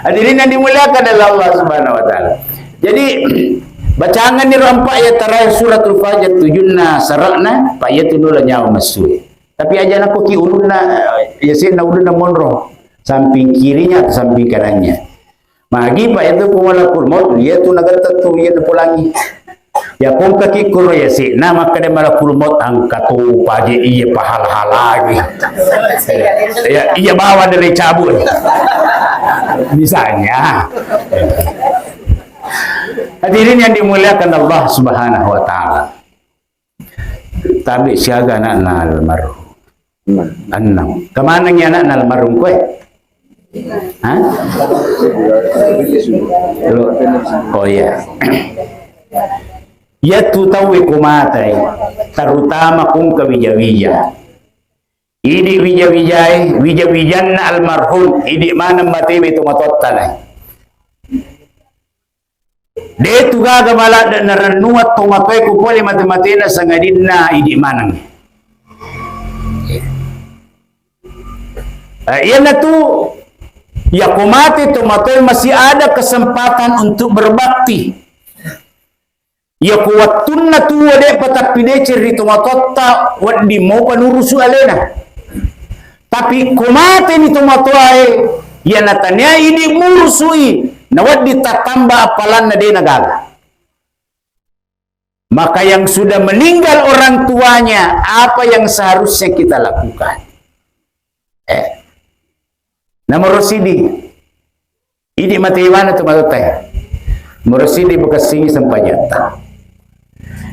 Hadirin yang dimuliakan oleh Allah Subhanahu wa taala. Jadi bacangan ni rampak ayat terakhir suratul Fajr tujunna sarakna pak ayat tu lah nyawa masuk. Tapi aja aku ki ulunna yasin na ulunna monro samping kirinya atau samping kanannya. Magi pak itu pumalakul maut dia tu nagata tu dia pulangi. Ya kong kaki kuro yasin na maka dia malakul maut angkat tu pagi iya pahala lagi. Iya bawa dari cabut. Misalnya. Hadirin yang dimuliakan Allah Subhanahu wa taala. Tabi siaga anak almarhum. Annam. Kemana nya anak almarhum kowe? Hah? Oh ya. Ya tu tahu kumatai terutama kung kewija-wija. Idi wija-wijan almarhum idi mana mati itu matotalai. De tu gaga malak dan narannuat tumakai ku pole matematina sangadinna idi manang. Yan na tu ya kumati tumakai masih ada kesempatan untuk berbakti. Ya kuwatun na tu wade patapine ciri tumatotta wadi mau panurusu alena. Tapi kumati ni tumatuai ya natanya ini murusui na wadi tatamba apalan na de nagaga. Maka yang sudah meninggal orang tuanya, apa yang seharusnya kita lakukan? Nomor sidi, ini mati mana tu matotai? Merosidi bekasingi sampajata.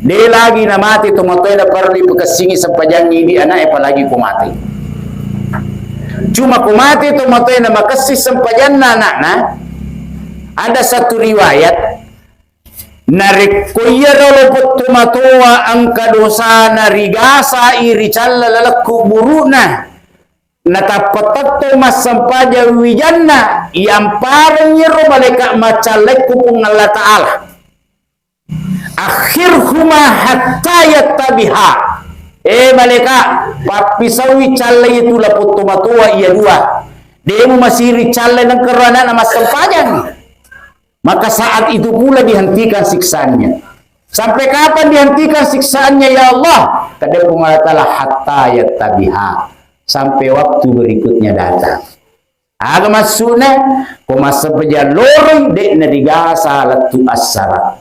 Dia lagi na mati tu matoy na parli bekasingi sampajang ini anak apalagi kumati. Cuma kumati tu matoy na makasih sampajan na anak na. Ada satu riwayat narikuya rolopot tumatoa ang kadosa na rigasa iri challa lalakku buruna natapatatto masampaja wijanna yang parang yero malika macalek kupung Allah Ta'ala akhirhuma hatta yattabiha malika papisawi challa itu lapot tumatoa iya dua dia masih iri challa ng karana na masampajan. Maka saat itu pula dihentikan siksaannya. Sampai kapan dihentikan siksaannya ya Allah? Kata Allah Ta'ala hatta yattabiha. Sampai waktu berikutnya datang. Aga masuna kumasa paja lorong dek narigasa latu asara.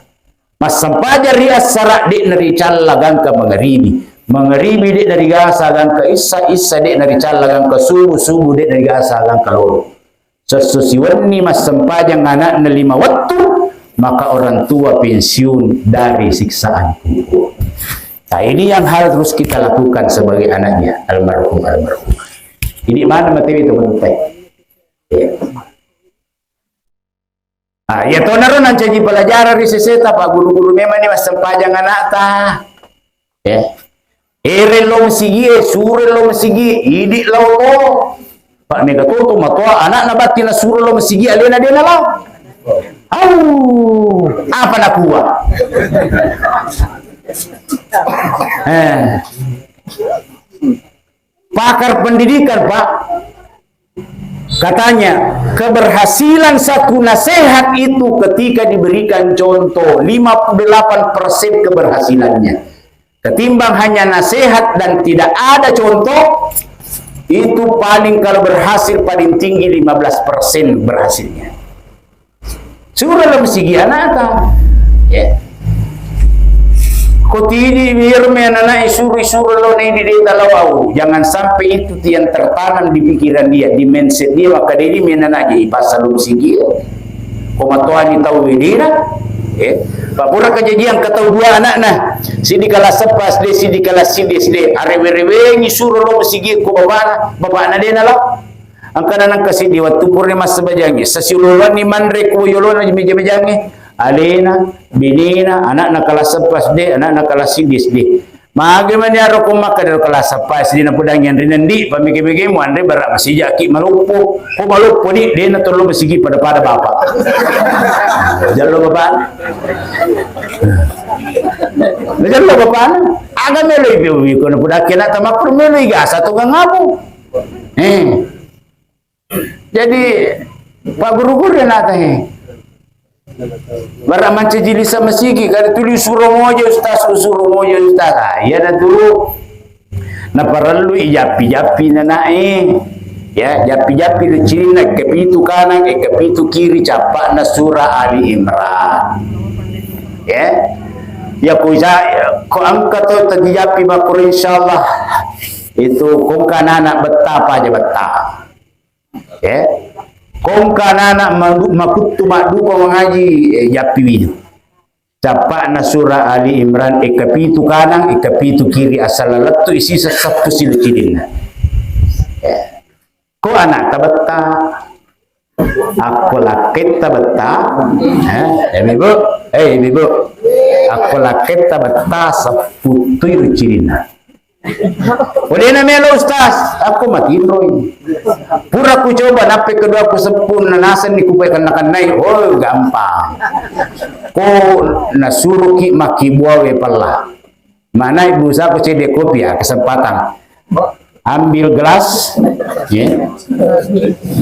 Masampaja ri asara dek nari callagan ka mangaribi. Mangaribi dek narigasa gan ka isa dek nari callagan ka subuh dek narigasa gan ka lorong. Sesusiwan ni masampajang anak na 5 waktu, maka orang tua pensiun dari siksaan kubur. Nah ini yang harus kita lakukan sebagai anaknya almarhum. Ini mana materi teman-teman? Ya. Ya to naron ang jadi pelajaran di seseta pak guru-guru memang ni masampajang anak ta. Ya. Ere lo sigi, sure lo sigi, idi lo. Pak mega toto matua anak nabati na suruh lo masigi alena dia nalau. Apa nak buat? Pakar pendidikan Pak katanya keberhasilan satu nasihat itu ketika diberikan contoh 58% keberhasilannya ketimbang hanya nasihat dan tidak ada contoh. Itu paling kalau berhasil paling tinggi 15% berhasilnya. Surah lo masigi anak ya. Kotini biar menana isuri lo ini di talawau. Jangan sampai itu yang tertanam di pikiran dia, di mindset dia maka dia menana aja pasal lo masigi. Komatuan tahu widina. Papura kejadian ketau dua anak nah sidi kala sepas de sidi kala sidis de arewe-rewe nyisuruh lo masigi ko bapak na de nalaw angkana nang kasidi waktu purna mas sebajangi sasiululan ni manre ko yolon na meja-mejangi alena binina anak na kala sepas de anak na kala sidis de Magaman ya ro kumak kada kelas apa sidi na pudang yan rinandi pamiki-miki mo andre barak masih jaki malupo ko malupo ni dia na tolong besigi pada bapak. Jalo bapak. Jalo bapak. Aga melo ibu ko na pudak kena tamak melo iga satu ngabu. Jadi Pak Guru-guru na tahe. Bara manca jili sama sigi kada tulis suruh moja ustaz ya dan dulu na parallu ijapi na nae ya japi de cina kepitu kanan kepitu kiri capak na surah Ali Imran ya ko angkat to tadi japi bakur insyaallah itu kong kanana betapa aja betapa kong kanana makutu madupa mengaji japi widu capak na surah Ali Imran ikapitu kanan ikapitu kiri asal latu isi sesapu silcilin ko anak tabata aku lakit tabata ibu aku lakit tabata saputu ilcilin boleh na melo ustaz, aku matinroy. Pura ku coba nape kedua ku sepun nasan ni kupai kanakan naik. Oh gampang. Ko nasuruh ki maki buawe pala. Mana ibu saya ku cedek kopi ya kesempatan. Ambil gelas,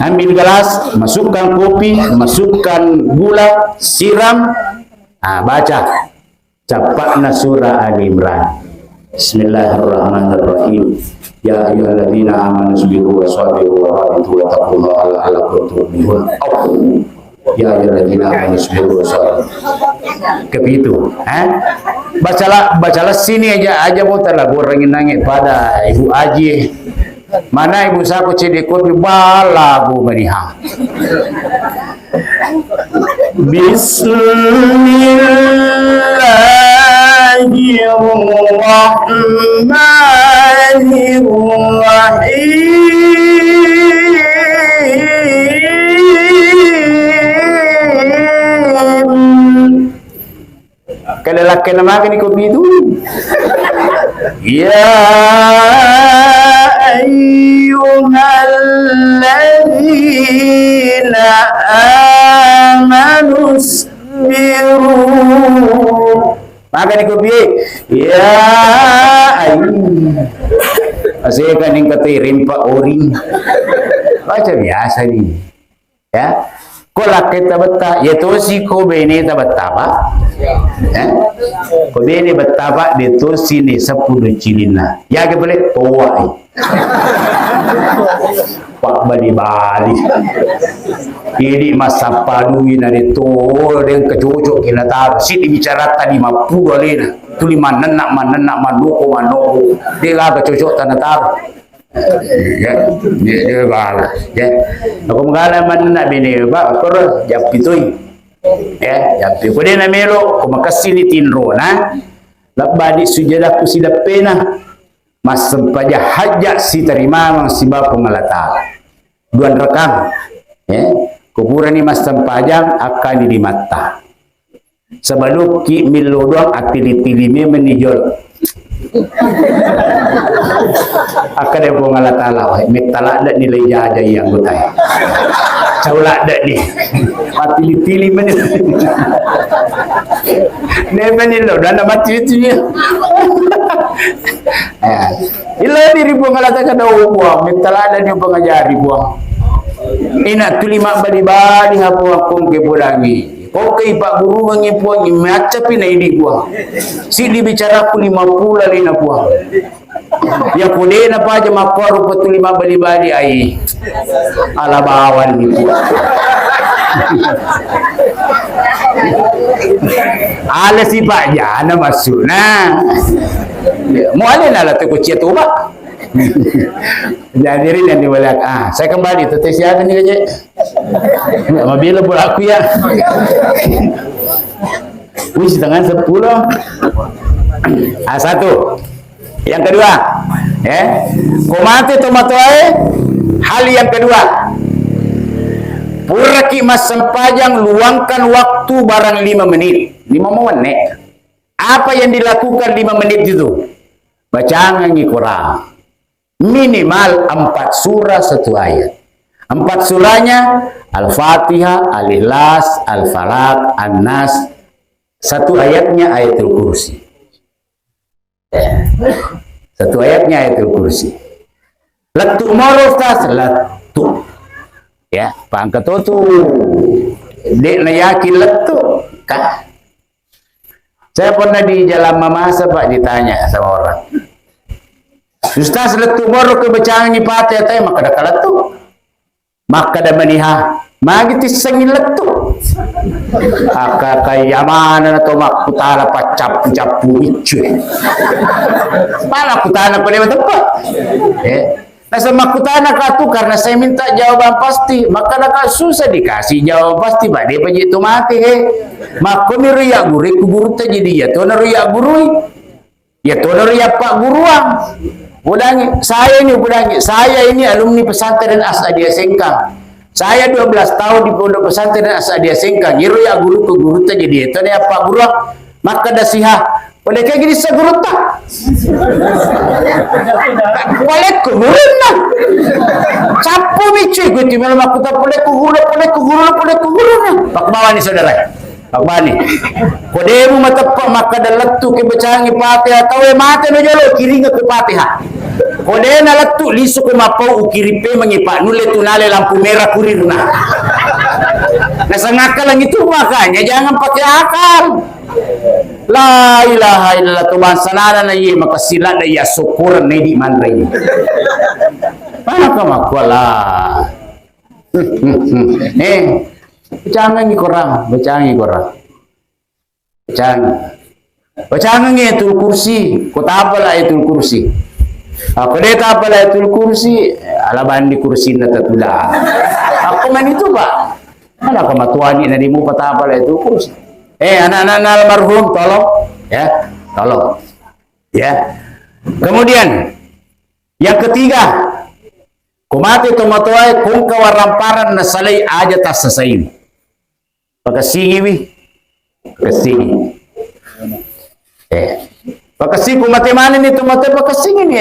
ambil gelas, masukkan kopi, masukkan gula, siram, baca. Capakna surah Ali Imran. Bismillahirrahmanirrahim. Ya ayyuhalladzina amanu sabiru wa sabiru wa rabitu wa taqullaha la'allakum tuflihun. Ya ayyuhalladzina amanu sabiru wa sabiru. Kepitu, bacalah sini aja mutar lagu rengin nangis pada Ibu Aji. Mana ibu saku cedek kopi balagu maniha. Bismillahirrahmanirrahim. Kadalaki nama ni kopi itu. Ya ayyuhalladzina amanu sabiru. Maka ni kopi ya asyik kan yang kata rimpa oring macam biasa ni ya ko lakit tabata ya to si ko bene tabata ba ko bene bataba de to si ni 10 cilina ya ke boleh toa pak bali ini masa padui na dito den kecocok kina tar si dibicara tadi 50 alena tuli manennak manoko dia ga kecocok tanah tar dia bala ya aku mengala manennak bene ba kor japitoi japi ko na melo ko makasini tinro na labadi sujada ku sida pena mas sempaja hajat si terima mang siba pengalata duan rekam kuburan ni mas sempajang akan di mata sebelum ki milodong atili-tilime menijol akan ada pengalata lah mitala ada nilai jaja yang butai caula ada ni atili-tili menijol nebenilo dan mati itu ila diri pengalata kada ubuang mitala ada ni pengajari buang ina tulima bali-bali hapo akong kebulangi okay Pak Guru ngipuang macapin na ini buang si dibicara ku 50 lina buang ya kude na pa aja makoro pa tulima bali-bali ay alabawan ni buang ala si Pak Jana masuk na mo alin ala te kuciya tuba hadirin yang dimuliakan saya kembali tetes siapa nih aja mabila pula aku ya wis tangan 10 satu yang kedua komate tomatoe hal yang kedua puraki mas sempajang luangkan waktu barang 5 menit 5 menit apa yang dilakukan 5 menit itu bacaan yang kurang. Minimal 4 surah 1 ayat. 4 surahnya Al-Fatihah, Al-Ikhlas, Al-Falaq, An-Nas. 1 ayatnya Ayatul Kursi. 1 ayatnya Ayatul Kursi. Letu moro Ustaz, letu. Ya, pangkat tu. Dek na yakin letu. Kah? Saya pernah di Jalan Mamasa Pak ditanya sama orang. Ustaz letu moro ke bacaan ni pate tay maka dak letu. Maka da maniha magiti sengin letu. Aka kaya mana na to makutala pa capu-capu icu. Pala kutana pa ni tempat. Nasa makutana ka tu karena saya minta jawaban pasti, maka nak susah dikasih jawaban pasti, Pak. Dia pergi tu mati Maka ni riak guru ku guru ta jadi ya tu na riak guru. Ya tu na riak Pak guruang. Budangi, saya ini alumni pesantren Asadiah Sengkang. Saya 12 tahun di pondok pesantren Asadiah Sengkang. Giro ya guru ke guru ta jadi itu ya Pak guru. Maka dah siha. Boleh kayak gini seguru tak? Boleh ke guru nak? Capu bicu gue ti malam aku tak boleh ke guru nak. Pak Bawani saudara. Pak Bani. Kodemu matapak maka dah letu ke bacangi Fatihah tahu mate no jalo kiringa ke Fatihah. Kode na letu lisu ke mapau ukiripe mengipak nule tunale lampu merah kurirna. Nasa ngakal lang itu makanya jangan pakai akal. La ilaha illallah tuman sanana na iya makasila na iya syukur na di man rin. Paano ka makwala? Bacaan ni korang. Bacaan ni Ayatul Kursi. Kota apa lah Ayatul Kursi? Aku dia tak apa Ayatul Kursi. Alaban di kursi na tatula. Aku man itu Pak. Mana kematuan ini nadimu kota apa lah Ayatul Kursi? Anak-anak almarhum tolong ya, tolong ya. Kemudian yang ketiga, kumati tumatuai kung kawaramparan na salay aja tas sasayin. Pagkasingi wi, pagkasingi. Pagkasingi kumati mana ni tumatuai pagkasingi ni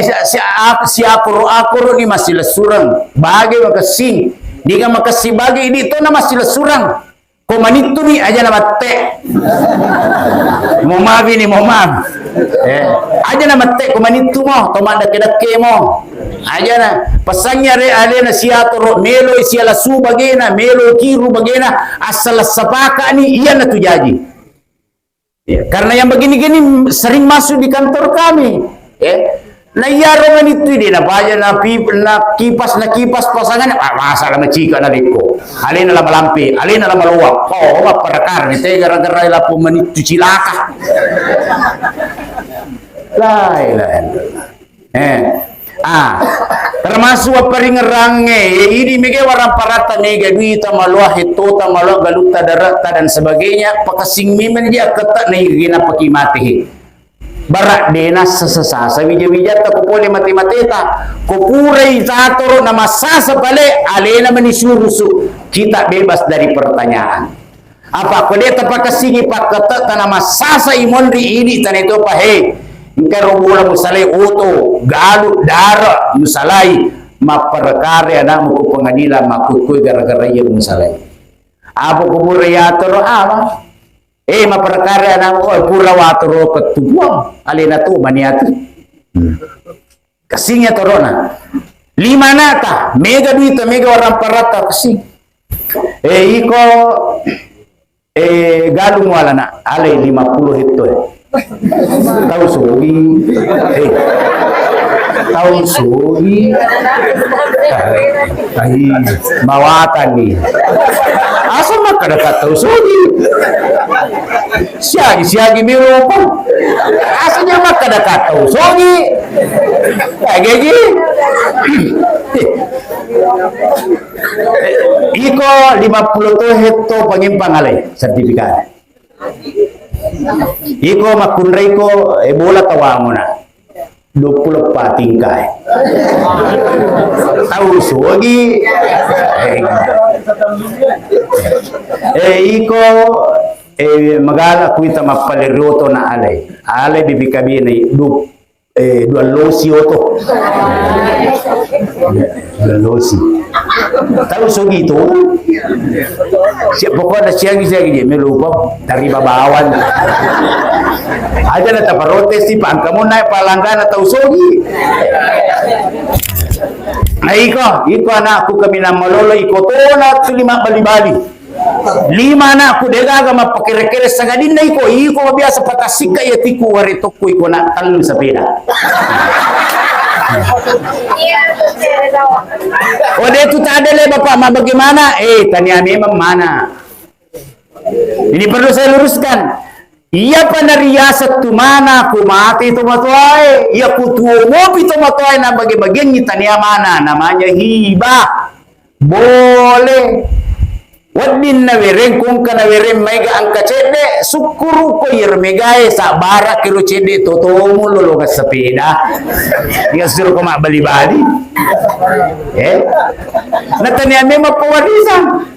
si akuro ni masih lesurang bagi pagkasingi. Di ka makasibagi dito na masih lesurang. Kumanito ni aja na mate. Momabi ni momab. Aja na mate kumanito mo, tumanda kedake mo. Aja na pasangnya re ale na siya toro melo siya lasu bagena, melo kiru bagena asal sapaka ni iyan na tujaji. Karena yang begini-gini sering masuk di kantor kami. Nayaro man itu di na baja na kipas pasangan masalah macika na liko. Alin na malampi, alin na maluwak. Oh, maparakar ni te gara-gara ila po man itu cilaka. La ilaha illallah. Termasuk apa ringerange ini mege warang parata nega duita maluah hitota maluah galuta darata dan sebagainya pakasing mimen dia ketak nega pakimati. Barak denas sesasa wija-wija ta kupole mati-mateta kupurai zatoro nama sasa pale alena menisurusu kita bebas dari pertanyaan apa kodeta pakasingi pakata nama sasa imondri ini tan itu apa ingkar rubula musalai oto galu dara musalai maperkare ada mu pengadilan makukui gara-gara ieu musalai apa kupurai atoro apa maperkara na pura watoro ketubuang alina tu maniatu kasingnya torona 5 nata mega duita mega orang parata kasing iko galung wala na alay 50 hito tahu sugi tahu sugi mawatan nih asa makadakat tahu sugi siagi miro po asanya makadakat tahu sugi gigi iko 50 to hekto pangimpang alay sertifikat iko makunray ko bola tawamo na 20 tingkay tahu sugi iko magala kuita mapaliroto na alay bibikabi na dua losi oto. Dua losi. Tahu so gitu? Siap pokoknya siang dia melupa dari babawan. Aja na taparotes si pang kamu naik palanggan atau sogi. Nah iko anakku kami na malolo iko tona tu 5 bali-bali. 5 anakku dega agama pakire-kire sagadin na iko biasa patasika ya tiku waritoku iko na talu sa peda. Oh itu tak ada le bapak, ma bagaimana? Tanya memang mana? Ini perlu saya luruskan. Iya panariasa tu mana aku mati itu matuai, iya kutu ngopi itu matuai na bagi-bagian kita niya mana namanya hibah. Boleh. Wadin na wereng kung ka na wereng may ang kacede sukuru ko yermegay sa bara kilo cede totomo lolo ka sa peda. Iya suruh ko mabali-bali. Natanya may mapawalisan.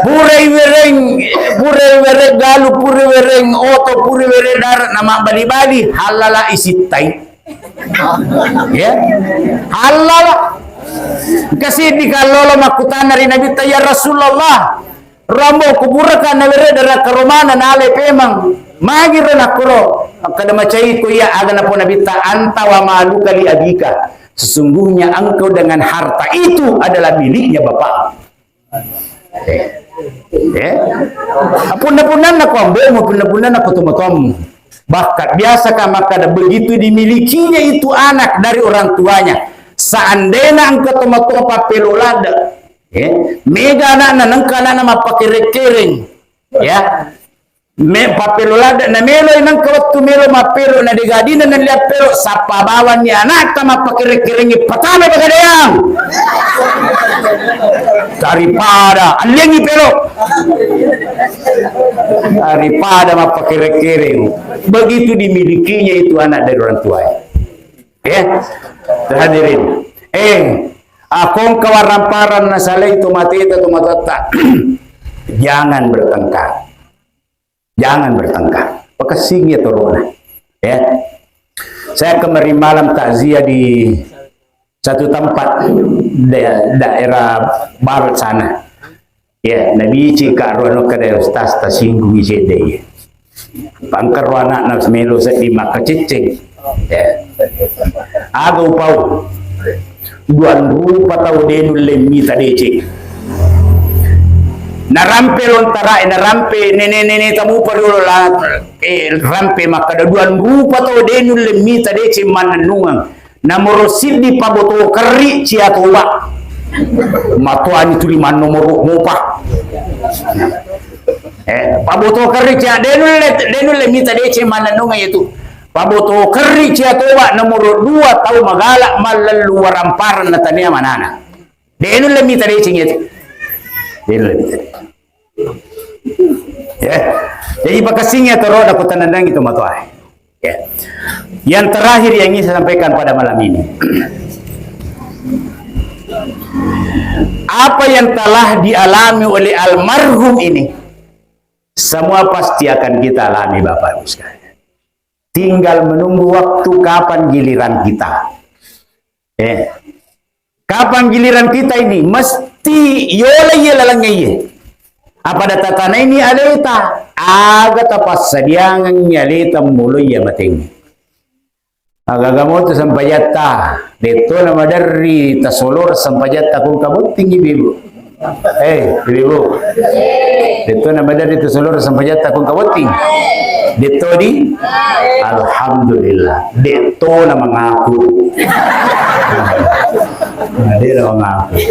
Puray wereng galu puray wereng oto puray wereng darat na mabali-bali halala isitay. Halala. Kasi di kalolo makutana rin Nabi ya Rasulullah ramo kuburakan na were dara karomana na ale pemang magiro na kuro kada macai ko ya aga na po Nabi anta wa maluka li abika sesungguhnya engkau dengan harta itu adalah miliknya bapak. Apun-apunan na ko ambo apun-apunan na ko tumatom. Bahkan biasa maka begitu dimilikinya itu anak dari orang tuanya. Seandainya angka tomato papelolada, mega anak nangkana nama pakire-kiring, ya, me papelolada na melo inang kawat melo mapelo na digadina na lihat pelo sa pabawan ni anak tama pakire-kiring patama bagadayang. Daripada aliangi pelo, daripada mapakire-kiring, begitu dimilikinya itu anak dari orang tua. Hadirin, akong kawaramparan na salay tumatita tumatata. Jangan bertengkar. Jangan bertengkar. Pakasingnya turun. Saya kemarin malam takziah di satu tempat daerah barat sana. Nabi cika ruano kada ustaz tasinggung isede. Pangkarwana na melo sa di makacicing. Aga upau 2 tahu denul lemmi tadece narampe lontara narampe nene tamu parulo la rampe maka 2 tahu denul lemmi tadece mananungang namoro sidi paboto kari cia toba matuani tuli man nomor mupa paboto kari cia denul lemmi tadece mananungang itu paboto keri cia toba nomor 2 tahu magala malalu waramparan na tania manana. Denu lemi tadi cingit. Denu lemi tadi. Jadi pakasingnya terus aku tanandang itu matuai. Yang terakhir yang ingin saya sampaikan pada malam ini. Apa yang telah dialami oleh almarhum ini semua pasti akan kita alami Bapak Ibu sekalian. Tinggal menunggu waktu kapan giliran kita. Kapan giliran kita ini? Mesti yola lalangnya. Apa datatana ini aleta? Aga tapas sadiangan aleta mulai ya mating. Aga gamot sampayata. Dito na madari tasolor sampayata kung kabut tinggi bibu. Bibu. Dito na madari tasolor sampayata kung kabut tinggi. Dito di alhamdulillah dito na mengaku dia na mengaku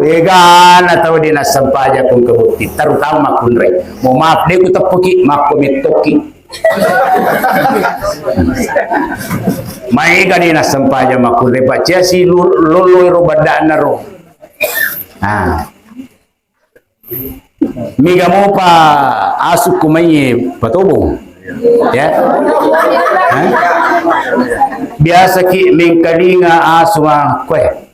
egan atau di nasampaja kung kabuti terutama kunre mo maaf de ko tapuki makomitoki mai ga di nasampaja makunre pacia si loloy ro badana ro miga mo pa asuk kumaye patubong biasa ki mengkalinga asuma kwe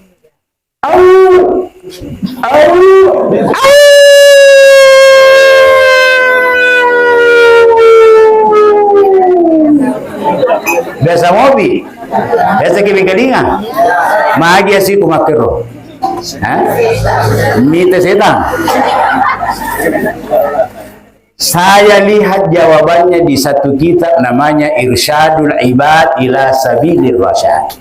telinga. Magi asi kumakiro. Mita setan. Saya lihat jawabannya di satu kitab namanya Irsyadul Ibad ila Sabilir Rasyad.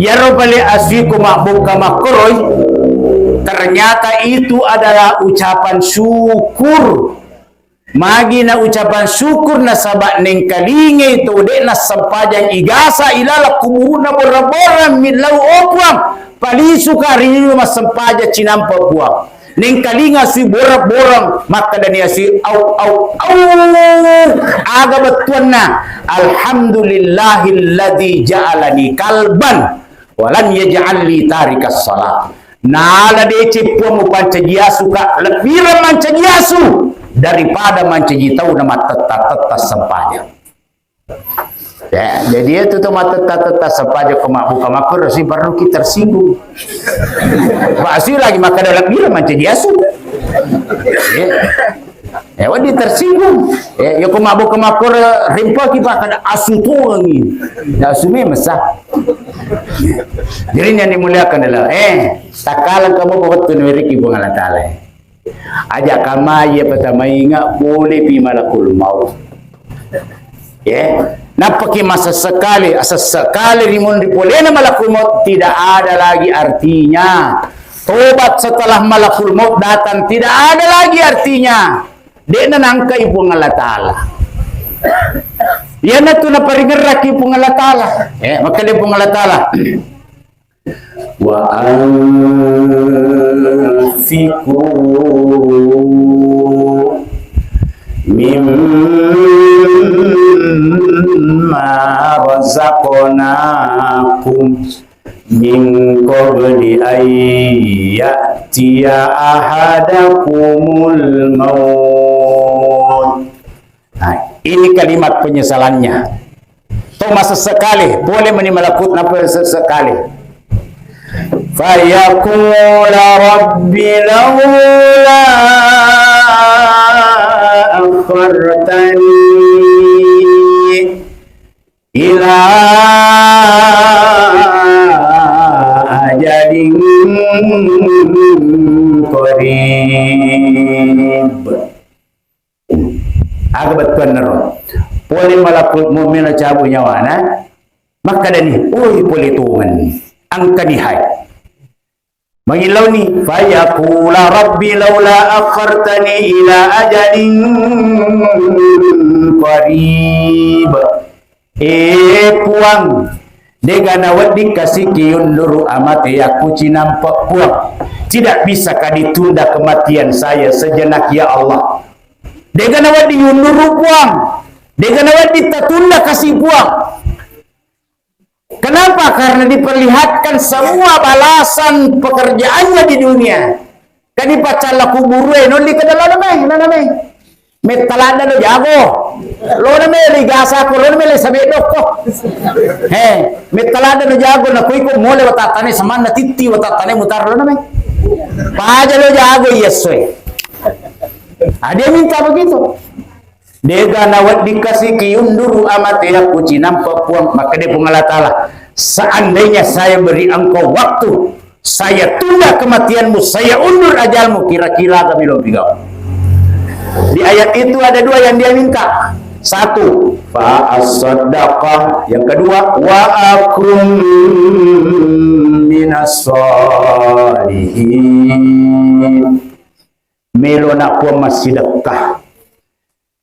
Ya Rabbali asfiku ma'buka makroy, ternyata itu adalah ucapan syukur. Magi na ucapan syukur na sabak neng kalinge itu de na sampajang igasa ilala kuburu na borang-borang milau opwang palisu karinyo mas sampaja cinampa buang. Neng kalinga si borang-borang maka dania si au aga betuan na alhamdulillahilladzi ja'alani kalban walan yaj'alli tarikas salat. Nala de cipuang pancajiasu ka lebira mancajiasu daripada mancajitau na matata sampanya. Ya, jadi itu tuh matata sampanya buka makur si baru kita tersinggung. Pasti lagi maka dalam bila mancajiasu. Ya, wadi tersinggung. Ya, buka makur rimpa kita kada asu tu lagi. Ya asume mesah. Jadi yang dimuliakan adalah takalan kamu bawa tunwiriki bunga latale. Ajak kama ya pertama ingat boleh pi malakul maut. Ya, napaki masa sekali rimun dipoleh malakul maut tidak ada lagi artinya. Tobat setelah malakul maut datang tidak ada lagi artinya. Dia nangka ibu ngalatala. Ya natu na paringerak ibu ngalatala. Maka dia ibu ngalatala. Wa anfiqu mimma razaqnakum min qabli an ya'tiya ahadakumul maut. Ini kalimat penyesalannya. Thomas sesekali boleh menimbalakut napa sesekali. Fayaqul rabbi laula akhartani ila ajalin qarib. Aga betul nero. Boleh malakut mu'min cabu nyawa na. Maka dani, boleh tuhan. Angka nihai. Mengilau ni, fayaqula rabbi laula akhartani ila ajalin qarib. Puang. Dega nawat dikasih kiunduru amat aku cinampak puang. Tidak bisakah ditunda kematian saya sejenak ya Allah. Dega nawat diunduru puang. Dega nawat ditatunda kasih puang. Kenapa? Karena diperlihatkan semua balasan pekerjaannya di dunia. Kani pacala kuburu non di kedala namai. Metalada lo jago. Lo namai ligasa ko lo namai sabedok ko. Metalada lo jago na kuy ko mole watatane samana titti watatane mutar lo namai. Paja lo jago yesoy. Ada minta begitu. Dega nawat dikasih kiunduru amat ya kuci nampak puang maka dia pengalatala. Seandainya saya beri engkau waktu, saya tunda kematianmu, saya undur ajalmu, kira-kira kami belum tiga. Di ayat itu ada dua yang dia minta. Satu, fa'as-sadaqah. Yang kedua, wa'akum minas-salihin. Melona puang masih dekah.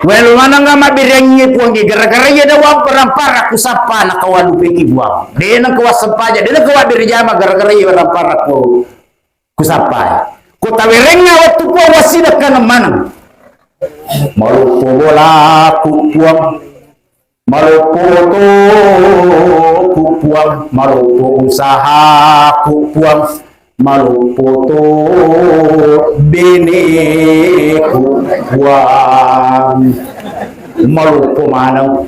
Well, mana nga mabirangnya puang gara-gara ya dawa perampara kusapa na kawalu peki buang. Dia nang kawasampaja, dia nang kawadirjama gara-gara ya perampara kusapa. Ku tawerengnya waktu puang wasidak kana manang. Malupo bola ku puang. Malupo to ku puang, malupo usaha ku puang. Malupo to bene ku puang. Malupo manang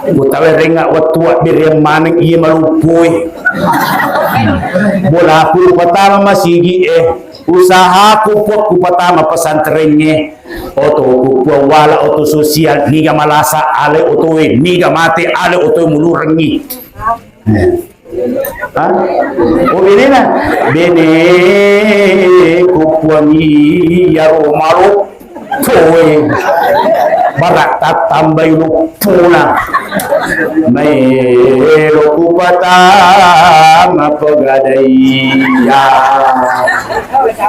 utawe renga watuwa birem manang iya malupoi. Bola ku patama masigi usaha ku patama pesantrennya oto ku wala oto sosial niga malasa ale otoe niga mate ale otoe mulurengi. Ha? O bini na. Bini kupuangi yaro malu. Poy. Barak tatambay puna. May kupata mapagadaya.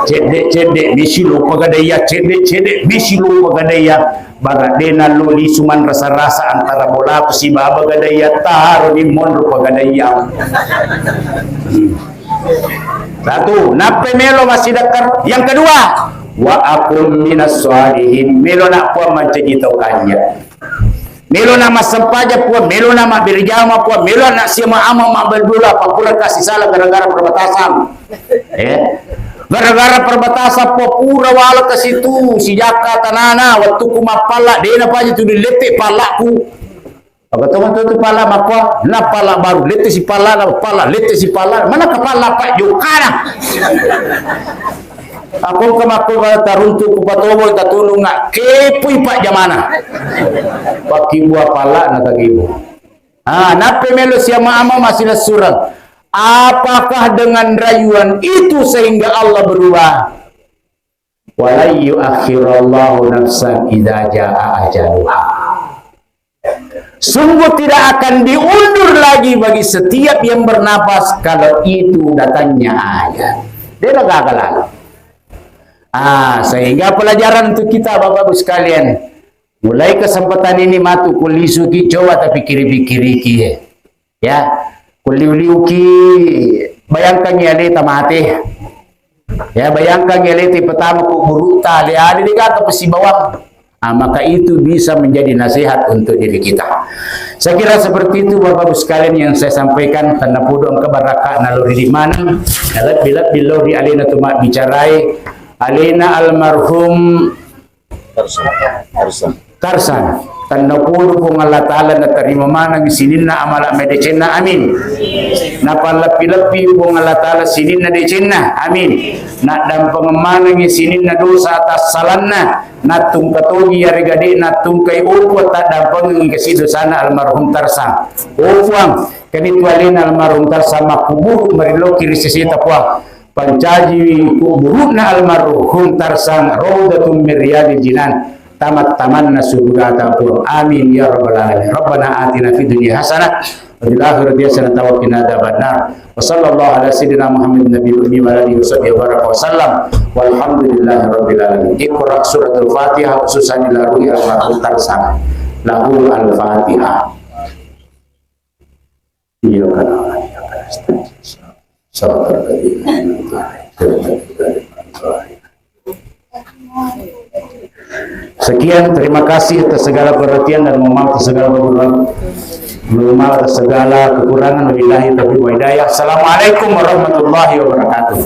Cedek bisilu pagadaya. Cedek bisilu pagadaya. Barak dena loli suman rasa-rasa antara bola si baba gadaya taruh di monro pagadaya. Satu, nape melo masih dekat. Yang kedua, wa akum minas salihin. Melo nak puan mencegitaukannya. Melo nama sempaja puan, melo nama berjama puan, melo nak siapa ama mabaldula, papula kasih salah gara-gara perbatasan. Gara-gara perbatasan popura wala ke situ si jaka tanana waktu ku mapala dena paja tu dilete palaku. Apa teman-teman tu pala mapa na pala baru lete si pala na pala lete si pala mana kepala pak jukana. Aku kemaku taruntu ku patobo tatulung nak kepui pak jamana. Paki buah pala na tagibu. Nape melo siama ama masih surang. Apakah dengan rayuan itu sehingga Allah berubah? Wala yuakhirallahu nafsan idza jaa ajaluha. Sungguh tidak akan diundur lagi bagi setiap yang bernapas kalau itu datangnya ajal. Dia gagal lalu. Sehingga pelajaran untuk kita Bapak Ibu sekalian. Mulai kesempatan ini matu kulisuki coba tapi kiri-kiri ya. Kuliuki bayangkan yali tamate. Ya bayangkan yali pertama ku buruta lihat dia ke pesi bawang. Maka itu bisa menjadi nasihat untuk diri kita. Saya kira seperti itu Bapak Ibu sekalian yang saya sampaikan karena pudong kebaraka naluri di mana. Bila di alina tumak bicarai alina almarhum Tarsan. Tanda pudu kung Allah Ta'ala na tarima mana sinin na amala medicina amin. Na palapi-lapi kung Allah Ta'ala sinin na decina amin. Na dampang sinin na dosa atas salanna. Na tungkatogi yarigadi na tungkay upo at dampang kasido sana almarhum Tarsan. Upuang kanitwalin almarhum Tarsan makubur marilo kirisisita puang. Pancaji kuburu na almarhum Tarsan rawdatun miryadi jinan. Tamat tamanna surgata pun amin ya rabbal alamin. Rabbana atina fid dunya hasanah wa fil akhirati hasanah wa qina adzabannar. Wa sallallahu ala sayyidina Muhammadin nabiyil ummi wa alihi wa sallam. Walhamdulillahi rabbil alamin. Iqra suratul Fatihah khususan ila ruhi al-marhum Tarsan. Lahu al-Fatihah. Iya kan. Sekian, terima kasih atas segala perhatian dan mohon maaf atas segala kekurangan. Wabillahi taufiq wa hidayah. Assalamualaikum warahmatullahi wabarakatuh.